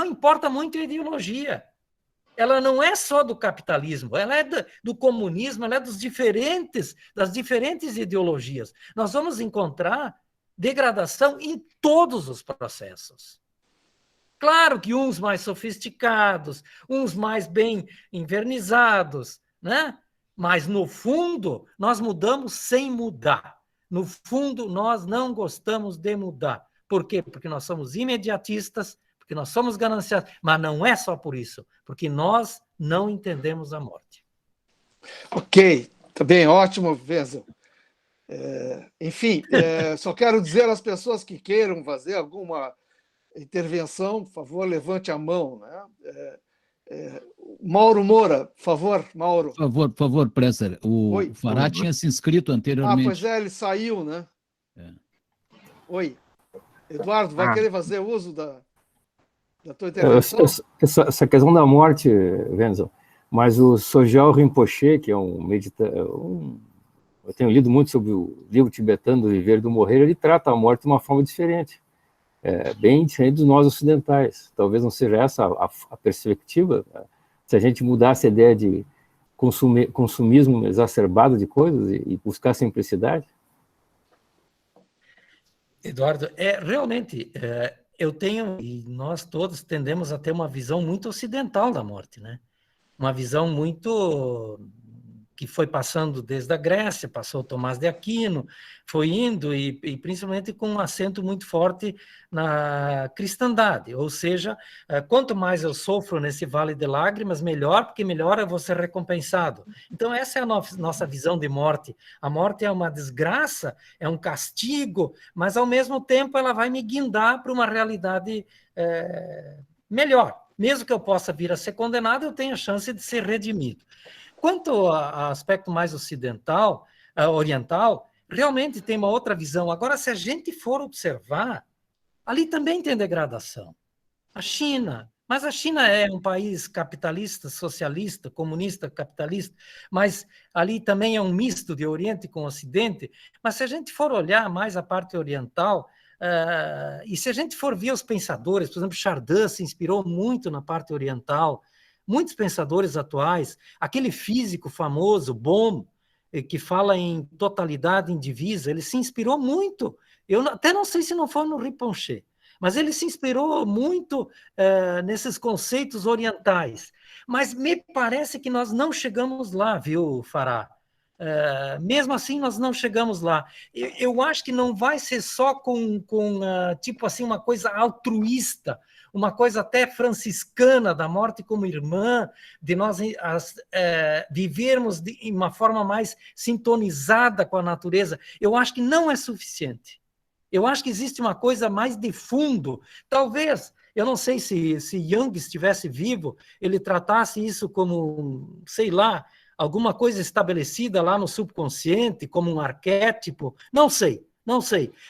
importa muito a ideologia. Ela não é só do capitalismo, ela é do comunismo, ela é das diferentes ideologias. Nós vamos encontrar degradação em todos os processos. Claro que uns mais sofisticados, uns mais bem invernizados, né? Mas, no fundo, nós mudamos sem mudar. No fundo, nós não gostamos de mudar. Por quê? Porque nós somos imediatistas, porque nós somos gananciosos, mas não é só por isso, porque nós não entendemos a morte. Ok, tá bem, ótimo, Wenzel. Enfim, só quero dizer às pessoas que queiram fazer alguma intervenção, por favor, levante a mão. Né? Mauro Moura, por favor, Mauro. Por favor, Presser. O Fará tinha se inscrito anteriormente. Pois é, ele saiu, né? Oi. Eduardo, vai querer fazer uso da tua intervenção? Essa questão da morte, Wenzel, mas o Sogyal Rinpoche, que é eu tenho lido muito sobre o livro tibetano do Viver e do Morrer, ele trata a morte de uma forma diferente, bem diferente dos nós ocidentais. Talvez não seja essa a perspectiva, se a gente mudasse a ideia de consumismo exacerbado de coisas e buscar a simplicidade. Eduardo, realmente, eu tenho, e nós todos tendemos a ter uma visão muito ocidental da morte, né? Uma visão muito que foi passando desde a Grécia, passou Tomás de Aquino, foi indo, e principalmente com um acento muito forte na cristandade, ou seja, quanto mais eu sofro nesse vale de lágrimas, melhor, porque melhor eu vou ser recompensado. Então essa é a nossa visão de morte. A morte é uma desgraça, é um castigo, mas ao mesmo tempo ela vai me guindar para uma realidade melhor. Mesmo que eu possa vir a ser condenado, eu tenho a chance de ser redimido. Quanto ao aspecto mais oriental, realmente tem uma outra visão. Agora, se a gente for observar, ali também tem degradação. A China, mas a China é um país capitalista, socialista, comunista, capitalista, mas ali também é um misto de Oriente com Ocidente. Mas se a gente for olhar mais a parte oriental, e se a gente for ver os pensadores, por exemplo, Chardin se inspirou muito na parte oriental, muitos pensadores atuais, aquele físico famoso, Bohm, que fala em totalidade indivisa, ele se inspirou muito. Eu até não sei se não foi no Rinpoche, mas ele se inspirou muito nesses conceitos orientais. Mas me parece que nós não chegamos lá, viu, Fará? Mesmo assim, nós não chegamos lá. Eu acho que não vai ser só com tipo assim, uma coisa altruísta, uma coisa até franciscana da morte como irmã, de nós vivermos de uma forma mais sintonizada com a natureza. Eu acho que não é suficiente. Eu acho que existe uma coisa mais de fundo. Talvez, eu não sei se Jung estivesse vivo, ele tratasse isso como, sei lá, alguma coisa estabelecida lá no subconsciente, como um arquétipo. Não sei.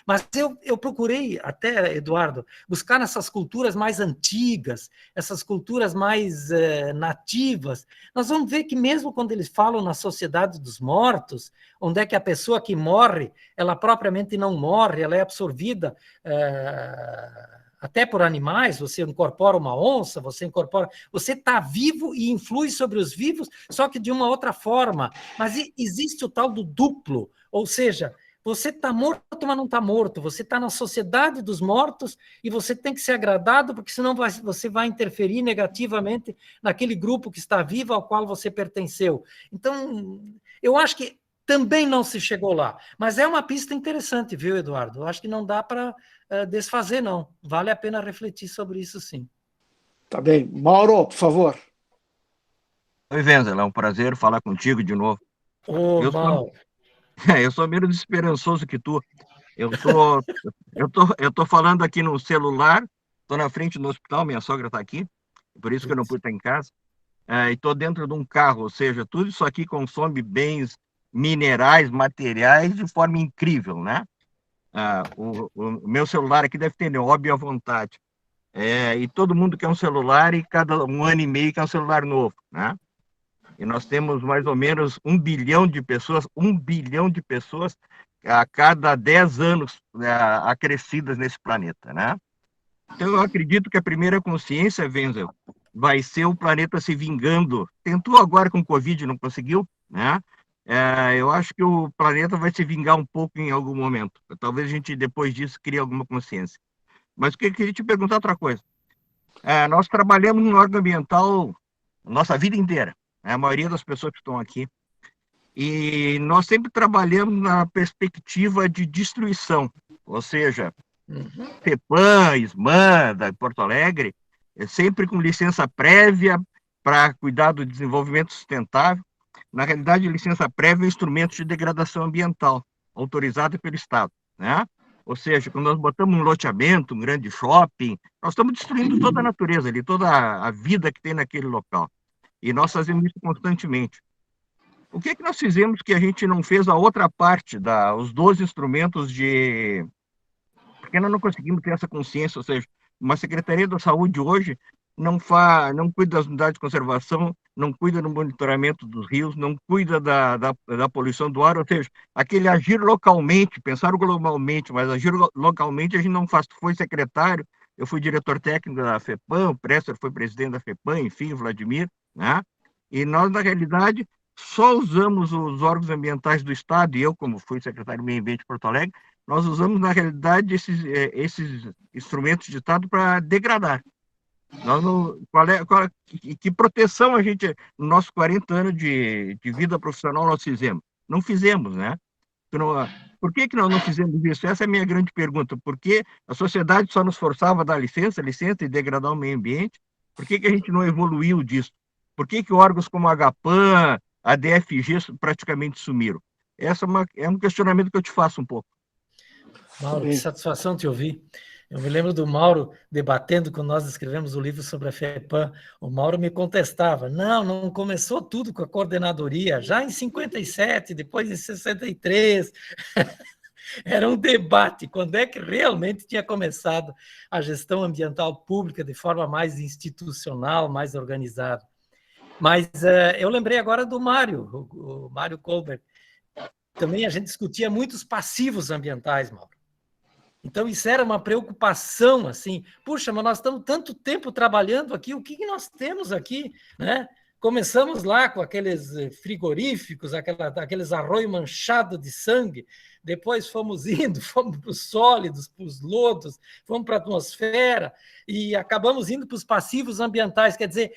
Mas eu procurei até, Eduardo, buscar nessas culturas mais antigas, essas culturas mais nativas. Nós vamos ver que mesmo quando eles falam na sociedade dos mortos, onde é que a pessoa que morre, ela propriamente não morre, ela é absorvida até por animais, você incorpora uma onça, você está vivo e influi sobre os vivos, só que de uma outra forma. Mas existe o tal do duplo, ou seja, você está morto, mas não está morto. Você está na sociedade dos mortos e você tem que ser agradado, porque senão você vai interferir negativamente naquele grupo que está vivo ao qual você pertenceu. Então, eu acho que também não se chegou lá. Mas é uma pista interessante, viu, Eduardo? Eu acho que não dá para desfazer, não. Vale a pena refletir sobre isso, sim. Tá bem. Mauro, por favor. Oi, Wenzel, é um prazer falar contigo de novo. Mauro. Eu sou menos esperançoso que tu. Eu tô falando aqui no celular, tô na frente do hospital, minha sogra está aqui, por isso que eu não pude estar em casa. E estou dentro de um carro, ou seja, tudo isso aqui consome bens minerais, materiais de forma incrível, né? O meu celular aqui deve ter Nióbio à vontade. E todo mundo quer um celular e cada 1 ano e meio quer um celular novo, né? E nós temos mais ou menos 1 bilhão de pessoas a cada 10 anos acrescidas nesse planeta, né? Então, eu acredito que a primeira consciência, Wenzel, vai ser o planeta se vingando. Tentou agora com o Covid, não conseguiu, né? Eu acho que o planeta vai se vingar um pouco em algum momento. Talvez a gente, depois disso, crie alguma consciência. Mas eu queria te perguntar outra coisa. Nós trabalhamos no órgão ambiental nossa vida inteira, a maioria das pessoas que estão aqui, e nós sempre trabalhamos na perspectiva de destruição, ou seja, FEPAM, SMAN, da Porto Alegre, sempre com licença prévia para cuidar do desenvolvimento sustentável. Na realidade, licença prévia é um instrumento de degradação ambiental, autorizado pelo Estado, né? Ou seja, quando nós botamos um loteamento, um grande shopping, nós estamos destruindo toda a natureza ali, toda a vida que tem naquele local. E nós fazemos isso constantemente. O que nós fizemos que a gente não fez a outra parte, os 12 instrumentos de... Porque nós não conseguimos ter essa consciência, ou seja, uma Secretaria da Saúde hoje não cuida das unidades de conservação, não cuida do monitoramento dos rios, não cuida da poluição do ar, ou seja, aquele agir localmente, pensar globalmente, mas agir localmente a gente não faz. Tu foi secretário, eu fui diretor técnico da FEPAM, o Presser foi presidente da FEPAM, enfim, Vladimir, né? E nós, na realidade, só usamos os órgãos ambientais do Estado, e eu, como fui secretário do Meio Ambiente de Porto Alegre, nós usamos, na realidade, esses instrumentos de Estado para degradar. Que proteção a gente, nos nossos 40 anos de vida profissional, nós fizemos? Não fizemos, né? Por que nós não fizemos isso? Essa é a minha grande pergunta. Por que a sociedade só nos forçava a dar licença e degradar o meio ambiente? Por que a gente não evoluiu disso? Por que órgãos como a HAPAM, a DFG praticamente sumiram? Essa é um questionamento que eu te faço um pouco. Mauro, que satisfação te ouvir. Eu me lembro do Mauro debatendo quando nós escrevemos o livro sobre a FEPAM. O Mauro me contestava, não começou tudo com a coordenadoria, já em 57, depois em 63. Era um debate, quando é que realmente tinha começado a gestão ambiental pública de forma mais institucional, mais organizada. Mas eu lembrei agora do Mário, o Mário Colbert. Também a gente discutia muitos passivos ambientais, Mauro. Então, isso era uma preocupação, assim, puxa, mas nós estamos tanto tempo trabalhando aqui, o que nós temos aqui, né? Começamos lá com aqueles frigoríficos, aqueles arroios manchados de sangue, depois fomos para os sólidos, para os lodos, fomos para a atmosfera e acabamos indo para os passivos ambientais. Quer dizer,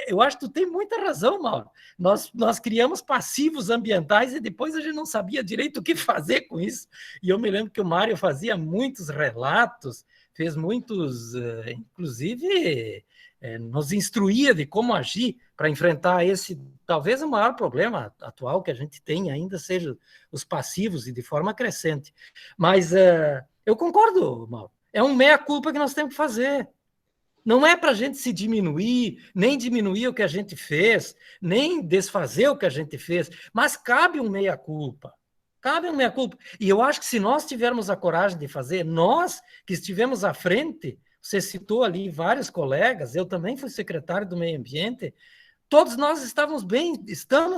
eu acho que tu tem muita razão, Mauro. Nós criamos passivos ambientais e depois a gente não sabia direito o que fazer com isso. E eu me lembro que o Mário fazia muitos relatos, fez muitos, inclusive... nos instruía de como agir para enfrentar esse, talvez o maior problema atual que a gente tem ainda seja os passivos e de forma crescente. Mas eu concordo, Mauro, é um meia-culpa que nós temos que fazer. Não é para a gente se diminuir, nem diminuir o que a gente fez, nem desfazer o que a gente fez, mas cabe um meia-culpa. Cabe um meia-culpa. E eu acho que se nós tivermos a coragem de fazer, nós que estivemos à frente, você citou ali vários colegas, eu também fui secretário do Meio Ambiente, todos nós estamos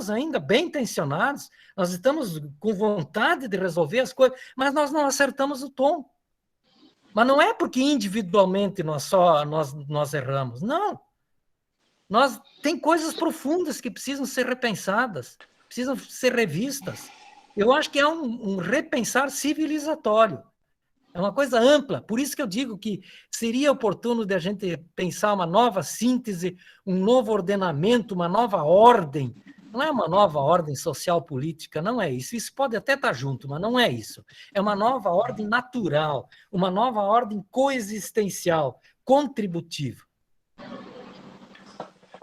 ainda bem intencionados, nós estamos com vontade de resolver as coisas, mas nós não acertamos o tom. Mas não é porque individualmente nós erramos, não. Tem coisas profundas que precisam ser repensadas, precisam ser revistas. Eu acho que é um repensar civilizatório. É uma coisa ampla, por isso que eu digo que seria oportuno de a gente pensar uma nova síntese, um novo ordenamento, uma nova ordem. Não é uma nova ordem social política, não é isso. Isso pode até estar junto, mas não é isso. É uma nova ordem natural, uma nova ordem coexistencial, contributiva.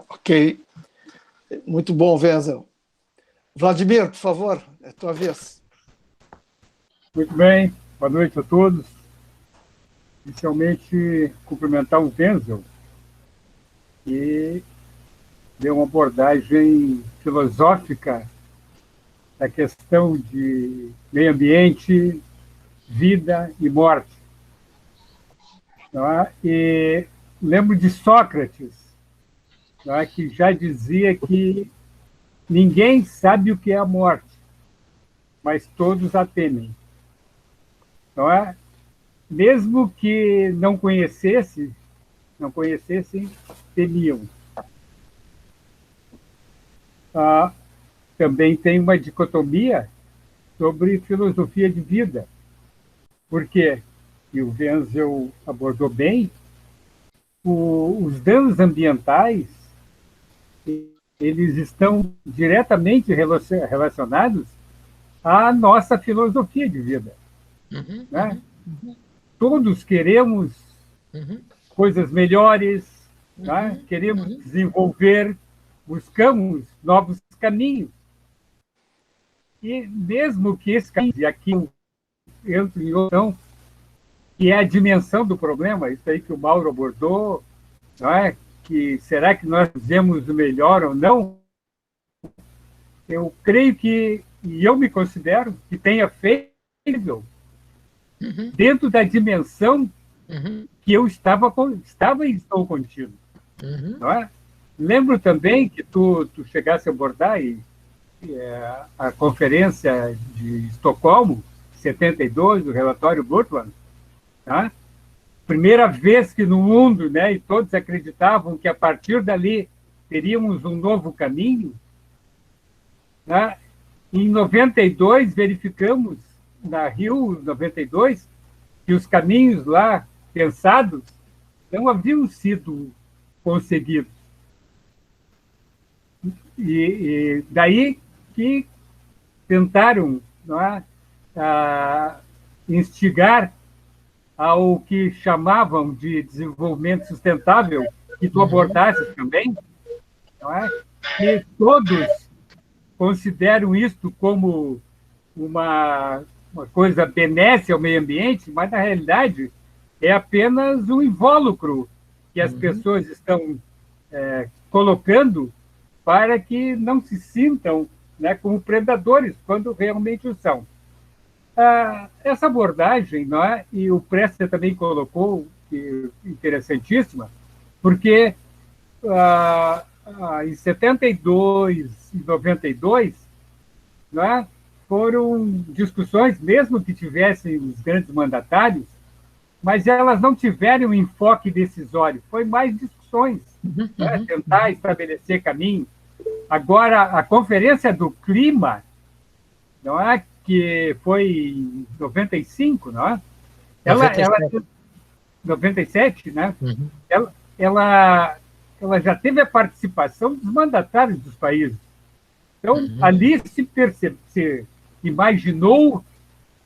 Ok. Muito bom, Wenzel. Vladimir, por favor, é a tua vez. Muito bem. Boa noite a todos. Inicialmente, cumprimentar o Wenzel, que deu uma abordagem filosófica da questão de meio ambiente, vida e morte. Não é? E lembro de Sócrates, não é? Que já dizia que ninguém sabe o que é a morte, mas todos a temem. Não é? Mesmo que não conhecessem, temiam. Também tem uma dicotomia sobre filosofia de vida, porque, e o Wenzel abordou bem, os danos ambientais, eles estão diretamente relacionados à nossa filosofia de vida. Né? Todos queremos coisas melhores, né? Queremos desenvolver, buscamos novos caminhos. E mesmo que esse caminho, e aqui eu entro em outra, que é a dimensão do problema, isso aí que o Mauro abordou, não é? Que será que nós fizemos o melhor ou não? Eu creio que, e eu me considero que tenha feito dentro da dimensão que eu estava e estou contido. Não é? Lembro também que tu chegasse a abordar a conferência de Estocolmo, 72, o relatório Brundtland, tá? Primeira vez que no mundo, né, e todos acreditavam que a partir dali teríamos um novo caminho, né? Em 92, verificamos, na Rio 92, que os caminhos lá pensados não haviam sido conseguidos. E daí que tentaram, não é, instigar ao que chamavam de desenvolvimento sustentável, que tu abordaste também, não é? Que todos consideram isto como uma coisa benéfica ao meio ambiente, mas, na realidade, é apenas um invólucro que as pessoas estão colocando para que não se sintam, né, como predadores, quando realmente o são. Essa abordagem, não é? E o Prestes também colocou, interessantíssima, porque em 72 e 92, não é? Foram discussões, mesmo que tivessem os grandes mandatários, mas elas não tiveram um enfoque decisório, foi mais discussões, né? Tentar estabelecer caminho. Agora, a Conferência do Clima, não é? Que foi em 95, não é? 97, né? Ela já teve a participação dos mandatários dos países. Então, ali se imaginou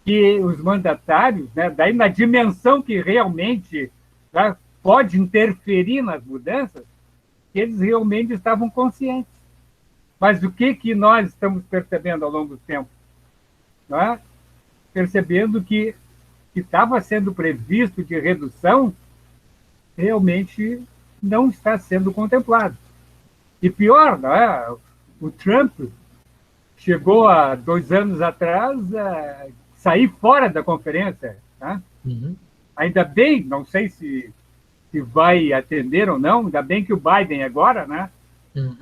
que os mandatários, né, daí na dimensão que realmente, né, pode interferir nas mudanças, que eles realmente estavam conscientes. Mas o que nós estamos percebendo ao longo do tempo? Não é? Percebendo que estava sendo previsto de redução realmente não está sendo contemplado. E pior, não é? O Trump chegou há 2 anos atrás a sair fora da conferência. Tá? Ainda bem, não sei se vai atender ou não, ainda bem que o Biden agora, né,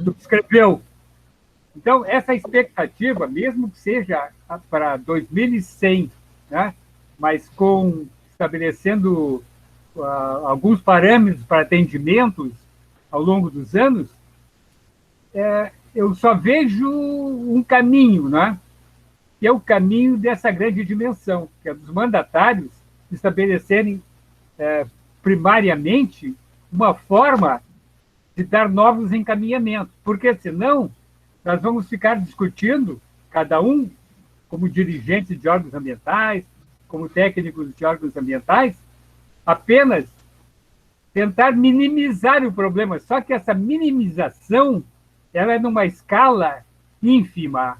subscreveu. Então, essa expectativa, mesmo que seja para 2100, né, mas estabelecendo alguns parâmetros para atendimentos ao longo dos anos, eu só vejo um caminho, né, que é o caminho dessa grande dimensão, que é dos mandatários estabelecerem primariamente uma forma de dar novos encaminhamentos, porque senão nós vamos ficar discutindo, cada um como dirigente de órgãos ambientais, como técnicos de órgãos ambientais, apenas tentar minimizar o problema, só que essa minimização ela é numa escala ínfima,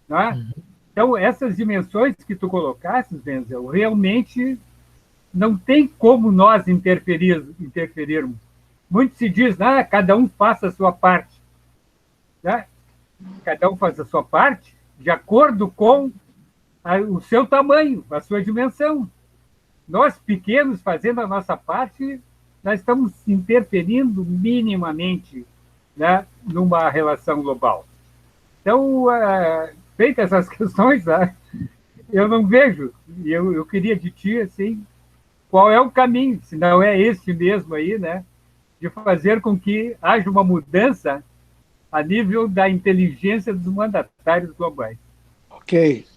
não é? Então, essas dimensões que tu colocaste, Wenzel, realmente não tem como nós interferirmos. Muito se diz, cada um faça a sua parte. Né? Cada um faz a sua parte de acordo com o seu tamanho, a sua dimensão. Nós, pequenos, fazendo a nossa parte, nós estamos interferindo minimamente, né, numa relação global. Então, feitas essas questões, eu não vejo, e eu queria de ti, assim, qual é o caminho, se não é este mesmo aí, né, de fazer com que haja uma mudança a nível da inteligência dos mandatários globais. Ok.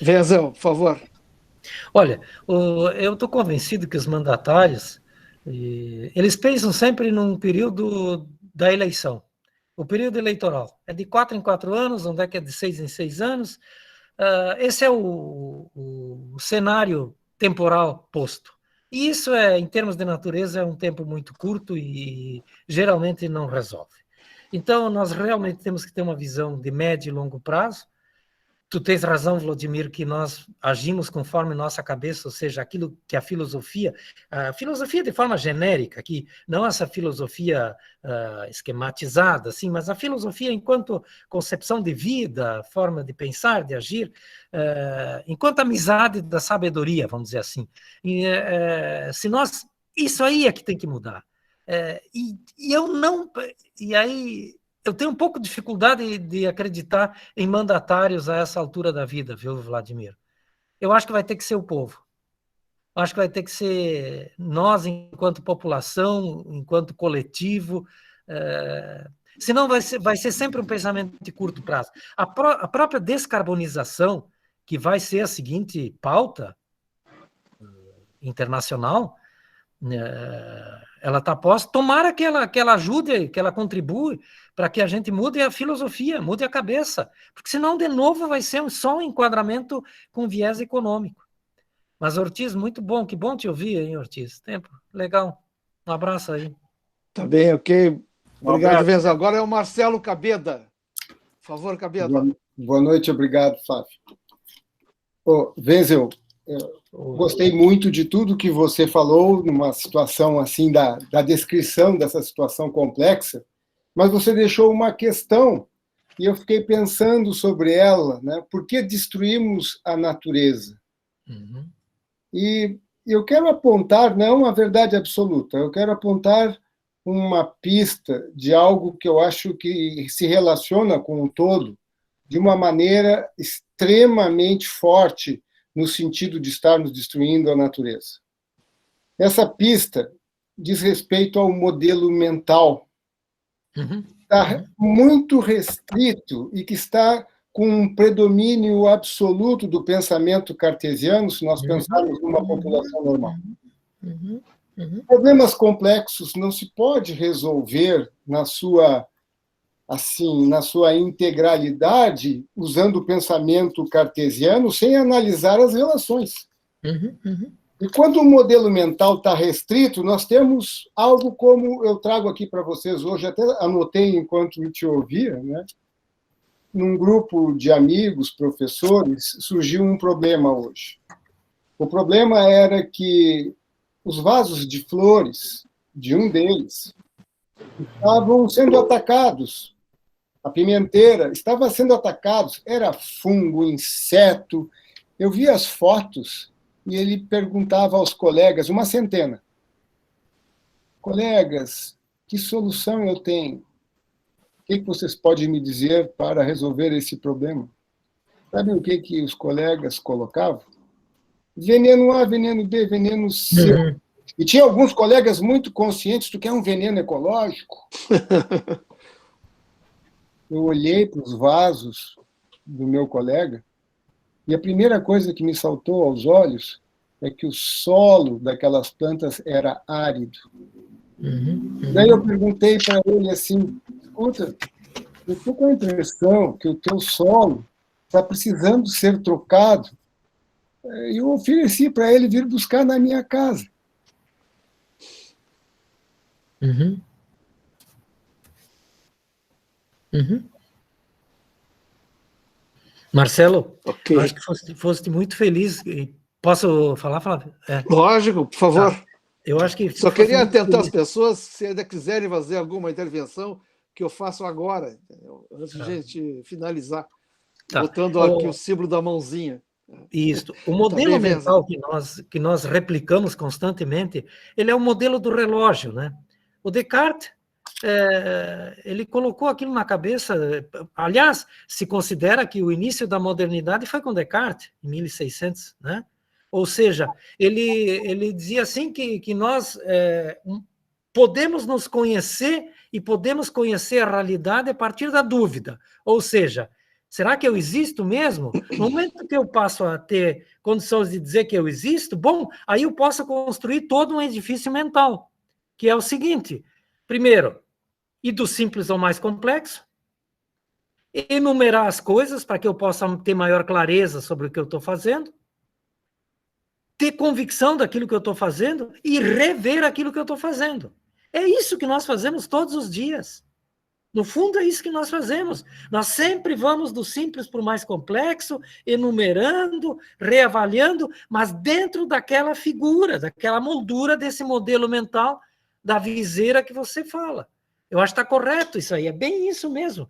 Wenzão, por favor. Olha, eu estou convencido que os mandatários, eles pensam sempre num período da eleição. O período eleitoral é de 4 em 4 anos, onde é que é de 6 em 6 anos. Esse é o cenário temporal posto. E isso, em termos de natureza, é um tempo muito curto e geralmente não resolve. Então, nós realmente temos que ter uma visão de médio e longo prazo. Tu tens razão, Vladimir, que nós agimos conforme nossa cabeça, ou seja, aquilo que a filosofia de forma genérica, que não essa filosofia esquematizada, assim, mas a filosofia enquanto concepção de vida, forma de pensar, de agir, enquanto amizade da sabedoria, vamos dizer assim. Isso aí é que tem que mudar. E aí eu tenho um pouco de dificuldade de acreditar em mandatários a essa altura da vida, viu, Vladimir? Eu acho que vai ter que ser o povo. Eu acho que vai ter que ser nós, enquanto população, enquanto coletivo. Senão vai ser sempre um pensamento de curto prazo. A própria descarbonização, que vai ser a seguinte pauta internacional, ela está posta. Tomara que ela ajude, que ela contribua para que a gente mude a filosofia, mude a cabeça, porque senão, de novo, vai ser só um enquadramento com viés econômico. Mas, Ortiz, muito bom, que bom te ouvir, hein, Ortiz? Tempo, legal. Um abraço aí. Tá bem, ok. Obrigado, Wenzel. Agora é o Marcelo Cabeda. Por favor, Cabeda. Boa noite, obrigado, Flávio. Wenzel, gostei muito de tudo que você falou, numa situação assim, da descrição dessa situação complexa, mas você deixou uma questão, e eu fiquei pensando sobre ela, né? Por que destruímos a natureza? Uhum. E eu quero apontar, não a verdade absoluta, eu quero apontar uma pista de algo que eu acho que se relaciona com o todo de uma maneira extremamente forte no sentido de estarmos destruindo a natureza. Essa pista diz respeito ao modelo mental, está muito restrito e que está com um predomínio absoluto do pensamento cartesiano, se nós pensarmos numa população normal. Problemas complexos não se pode resolver na sua integralidade, usando o pensamento cartesiano, sem analisar as relações. E quando o modelo mental está restrito, nós temos algo como eu trago aqui para vocês hoje, até anotei enquanto te ouvia, né? Num grupo de amigos, professores, surgiu um problema hoje. O problema era que os vasos de flores de um deles estavam sendo atacados. A pimenteira estava sendo atacada, era fungo, inseto. Eu vi as fotos e ele perguntava aos colegas, uma centena: colegas, que solução eu tenho? O que vocês podem me dizer para resolver esse problema? Sabem o que os colegas colocavam? Veneno A, veneno B, veneno C. E tinha alguns colegas muito conscientes do que é um veneno ecológico. Eu olhei para os vasos do meu colega e a primeira coisa que me saltou aos olhos é que o solo daquelas plantas era árido. Daí eu perguntei para ele assim: escuta, eu estou com a impressão que o teu solo está precisando ser trocado. E eu ofereci para ele vir buscar na minha casa. Marcelo, okay. Eu acho que foste muito feliz. Posso falar, Flávio? Lógico, por favor. Tá. Eu acho que só queria atentar as pessoas, se ainda quiserem fazer alguma intervenção, que eu faço agora, entendeu? Antes de a gente finalizar, botando aqui o símbolo da mãozinha. Isso. O modelo mental que nós replicamos constantemente, ele é o modelo do relógio, né? O Descartes, ele colocou aquilo na cabeça. Aliás, se considera que o início da modernidade foi com Descartes, em 1600, né? Ou seja, ele dizia assim que nós podemos nos conhecer e podemos conhecer a realidade a partir da dúvida. Ou seja, será que eu existo mesmo? No momento que eu passo a ter condições de dizer que eu existo, bom, aí eu posso construir todo um edifício mental, que é o seguinte: primeiro, ir do simples ao mais complexo, enumerar as coisas para que eu possa ter maior clareza sobre o que eu estou fazendo, ter convicção daquilo que eu estou fazendo e rever aquilo que eu estou fazendo. É isso que nós fazemos todos os dias. No fundo, é isso que nós fazemos. Nós sempre vamos do simples para o mais complexo, enumerando, reavaliando, mas dentro daquela figura, daquela moldura desse modelo mental da viseira que você fala. Eu acho que está correto isso aí, é bem isso mesmo.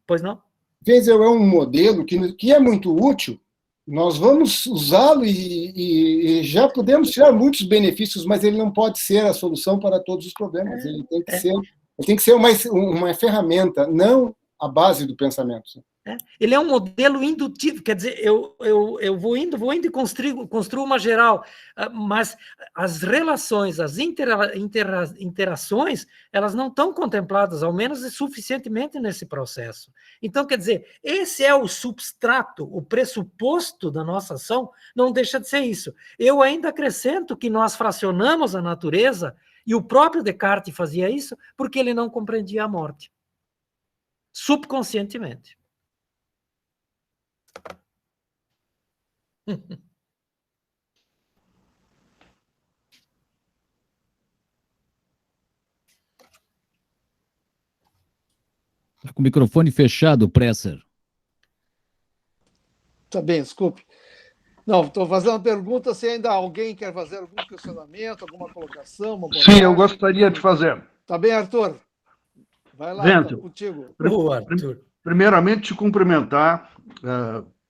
Pois não? Wenzel é um modelo que é muito útil. Nós vamos usá-lo e já podemos tirar muitos benefícios, mas ele não pode ser a solução para todos os problemas. Ele tem que ser uma ferramenta, não a base do pensamento. Ele é um modelo indutivo, quer dizer, eu vou indo e construo uma geral, mas as relações, as interações, elas não estão contempladas, ao menos suficientemente nesse processo. Então, quer dizer, esse é o substrato, o pressuposto da nossa ação, não deixa de ser isso. Eu ainda acrescento que nós fracionamos a natureza, e o próprio Descartes fazia isso, porque ele não compreendia a morte, subconscientemente. Está com o microfone fechado, Presser. Tá bem, desculpe. Não, estou fazendo uma pergunta se ainda alguém quer fazer algum questionamento, alguma colocação, uma Sim, eu gostaria de fazer. Tá bem, Arthur? Vai lá, Vento, tá contigo. Arthur. Primeiramente, te cumprimentar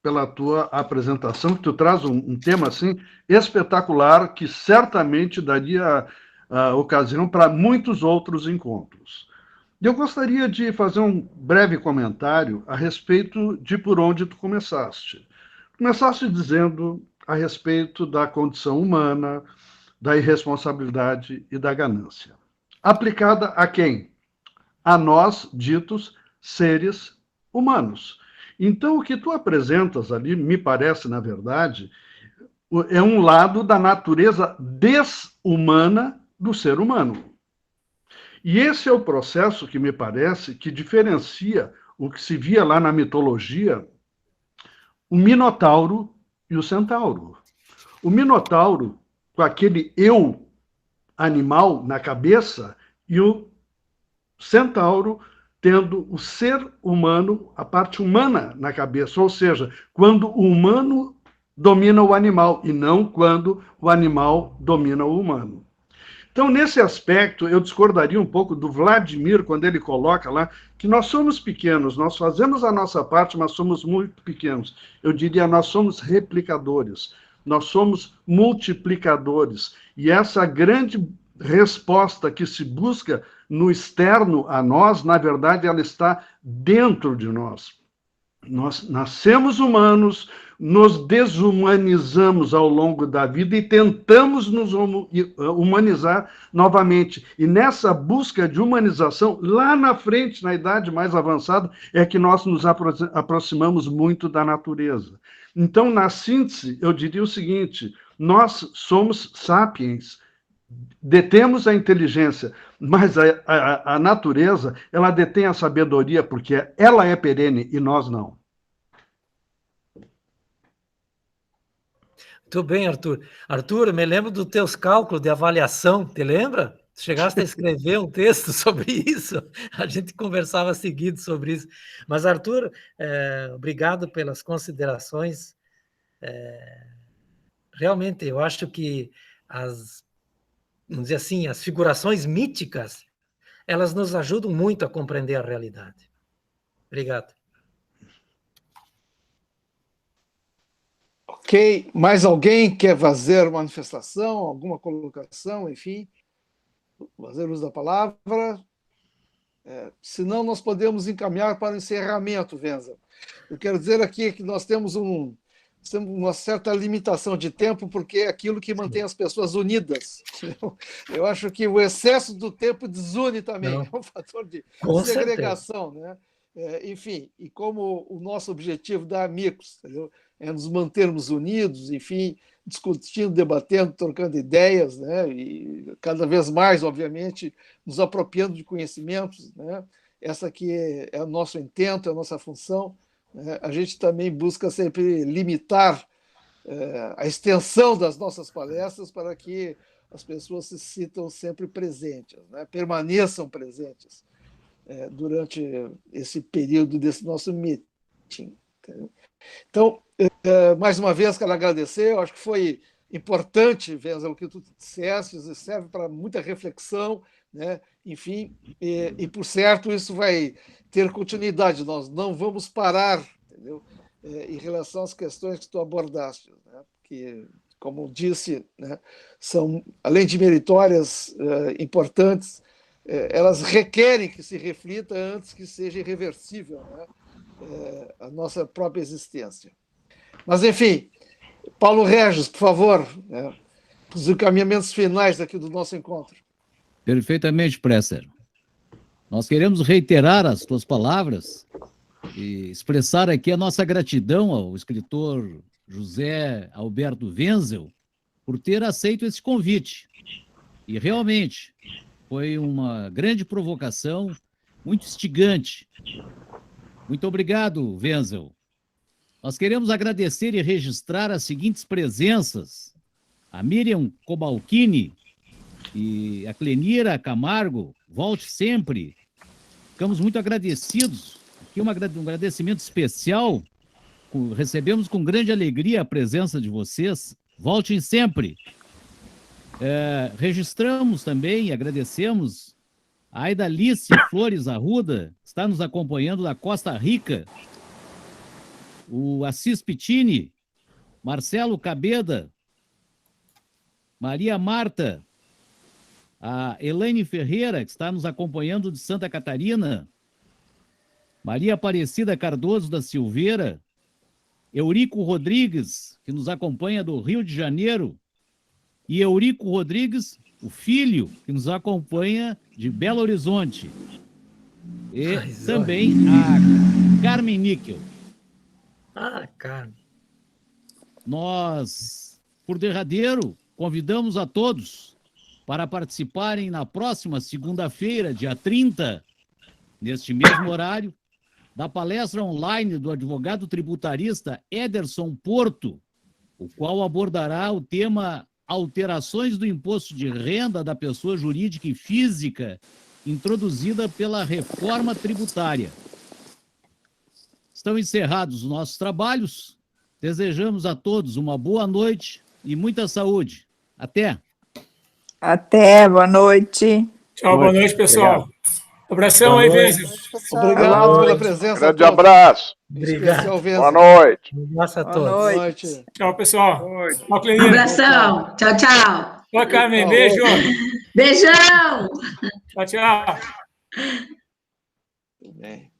pela tua apresentação, que tu traz um tema assim espetacular, que certamente daria ocasião para muitos outros encontros. Eu gostaria de fazer um breve comentário a respeito de por onde tu começaste. Começaste dizendo a respeito da condição humana, da irresponsabilidade e da ganância. Aplicada a quem? A nós, ditos seres humanos. Então, o que tu apresentas ali, me parece, na verdade, é um lado da natureza desumana do ser humano. E esse é o processo que me parece que diferencia o que se via lá na mitologia, o Minotauro e o Centauro. O Minotauro, com aquele eu animal na cabeça, e o Centauro tendo o ser humano, a parte humana na cabeça, ou seja, quando o humano domina o animal e não quando o animal domina o humano. Então, nesse aspecto, eu discordaria um pouco do Vladimir, quando ele coloca lá que nós somos pequenos, nós fazemos a nossa parte, mas somos muito pequenos. Eu diria, nós somos replicadores, nós somos multiplicadores. E essa grande resposta que se busca no externo a nós, na verdade, ela está dentro de nós. Nós nascemos humanos, nos desumanizamos ao longo da vida e tentamos nos humanizar novamente. E nessa busca de humanização, lá na frente, na idade mais avançada, é que nós nos aproximamos muito da natureza. Então, na síntese, eu diria o seguinte: nós somos sapiens, detemos a inteligência, mas a natureza, ela detém a sabedoria, porque ela é perene e nós não. Muito bem, Arthur. Arthur, me lembro dos teus cálculos de avaliação, te lembra? Chegaste a escrever um texto sobre isso, a gente conversava seguido sobre isso. Mas, Arthur, obrigado pelas considerações. Realmente, eu acho que vamos dizer assim, as figurações míticas, elas nos ajudam muito a compreender a realidade. Obrigado. Ok, mais alguém quer fazer manifestação, alguma colocação, enfim, fazer uso da palavra? Senão, nós podemos encaminhar para o encerramento, Venza. Eu quero dizer aqui que nós temos uma certa limitação de tempo, porque é aquilo que mantém as pessoas unidas. Eu acho que o excesso do tempo desune também, é um fator de segregação, né? Enfim, e como o nosso objetivo da Amigos, entendeu? É nos mantermos unidos, enfim, discutindo, debatendo, trocando ideias, né? E cada vez mais, obviamente, nos apropriando de conhecimentos, né? Essa aqui é o nosso intento, é a nossa função. A gente também busca sempre limitar a extensão das nossas palestras para que as pessoas se sintam sempre presentes, né? Permaneçam presentes durante esse período desse nosso meeting. Então, mais uma vez, quero agradecer. Eu acho que foi importante, Venza, o que tu disseste, serve para muita reflexão, né? Enfim, e por certo, isso vai ter continuidade. Nós não vamos parar, entendeu? Em relação às questões que tu abordaste, né? Que, como disse, né, são, além de meritórias, importantes, elas requerem que se reflita antes que seja irreversível, né? A nossa própria existência. Mas, enfim, Paulo Régis, por favor, os encaminhamentos finais aqui do nosso encontro. Perfeitamente, Presser. Nós queremos reiterar as tuas palavras e expressar aqui a nossa gratidão ao escritor José Alberto Wenzel por ter aceito esse convite. E realmente foi uma grande provocação, muito instigante. Muito obrigado, Wenzel. Nós queremos agradecer e registrar as seguintes presenças: a Miriam Cobalcini e a Clenira Camargo. Volte sempre. Ficamos muito agradecidos. Aqui um agradecimento especial. Recebemos com grande alegria a presença de vocês. Voltem sempre. Registramos também e agradecemos a Aida Alice Flores Arruda, que está nos acompanhando da Costa Rica, o Assis Pittini, Marcelo Cabeda, Maria Marta, a Elaine Ferreira, que está nos acompanhando de Santa Catarina, Maria Aparecida Cardoso da Silveira, Eurico Rodrigues, que nos acompanha do Rio de Janeiro, e Eurico Rodrigues, o filho, que nos acompanha de Belo Horizonte. E também a Carmen Níquel. Carmen. Nós, por derradeiro, convidamos a todos para participarem na próxima segunda-feira, dia 30, neste mesmo horário, da palestra online do advogado tributarista Ederson Porto, o qual abordará o tema alterações do imposto de renda da pessoa jurídica e física introduzida pela reforma tributária. Estão encerrados os nossos trabalhos. Desejamos a todos uma boa noite e muita saúde. Até! Até, boa noite. Tchau, boa noite, pessoal. Abração aí, Wenzel. Obrigado pela presença. Grande abraço. Obrigado. Boa noite. Nossa a todos. Boa noite. Tchau, pessoal. Um abração. Tchau, tchau. Tchau, Carmen. Beijo. Beijão. Tchau, tchau. Tudo bem.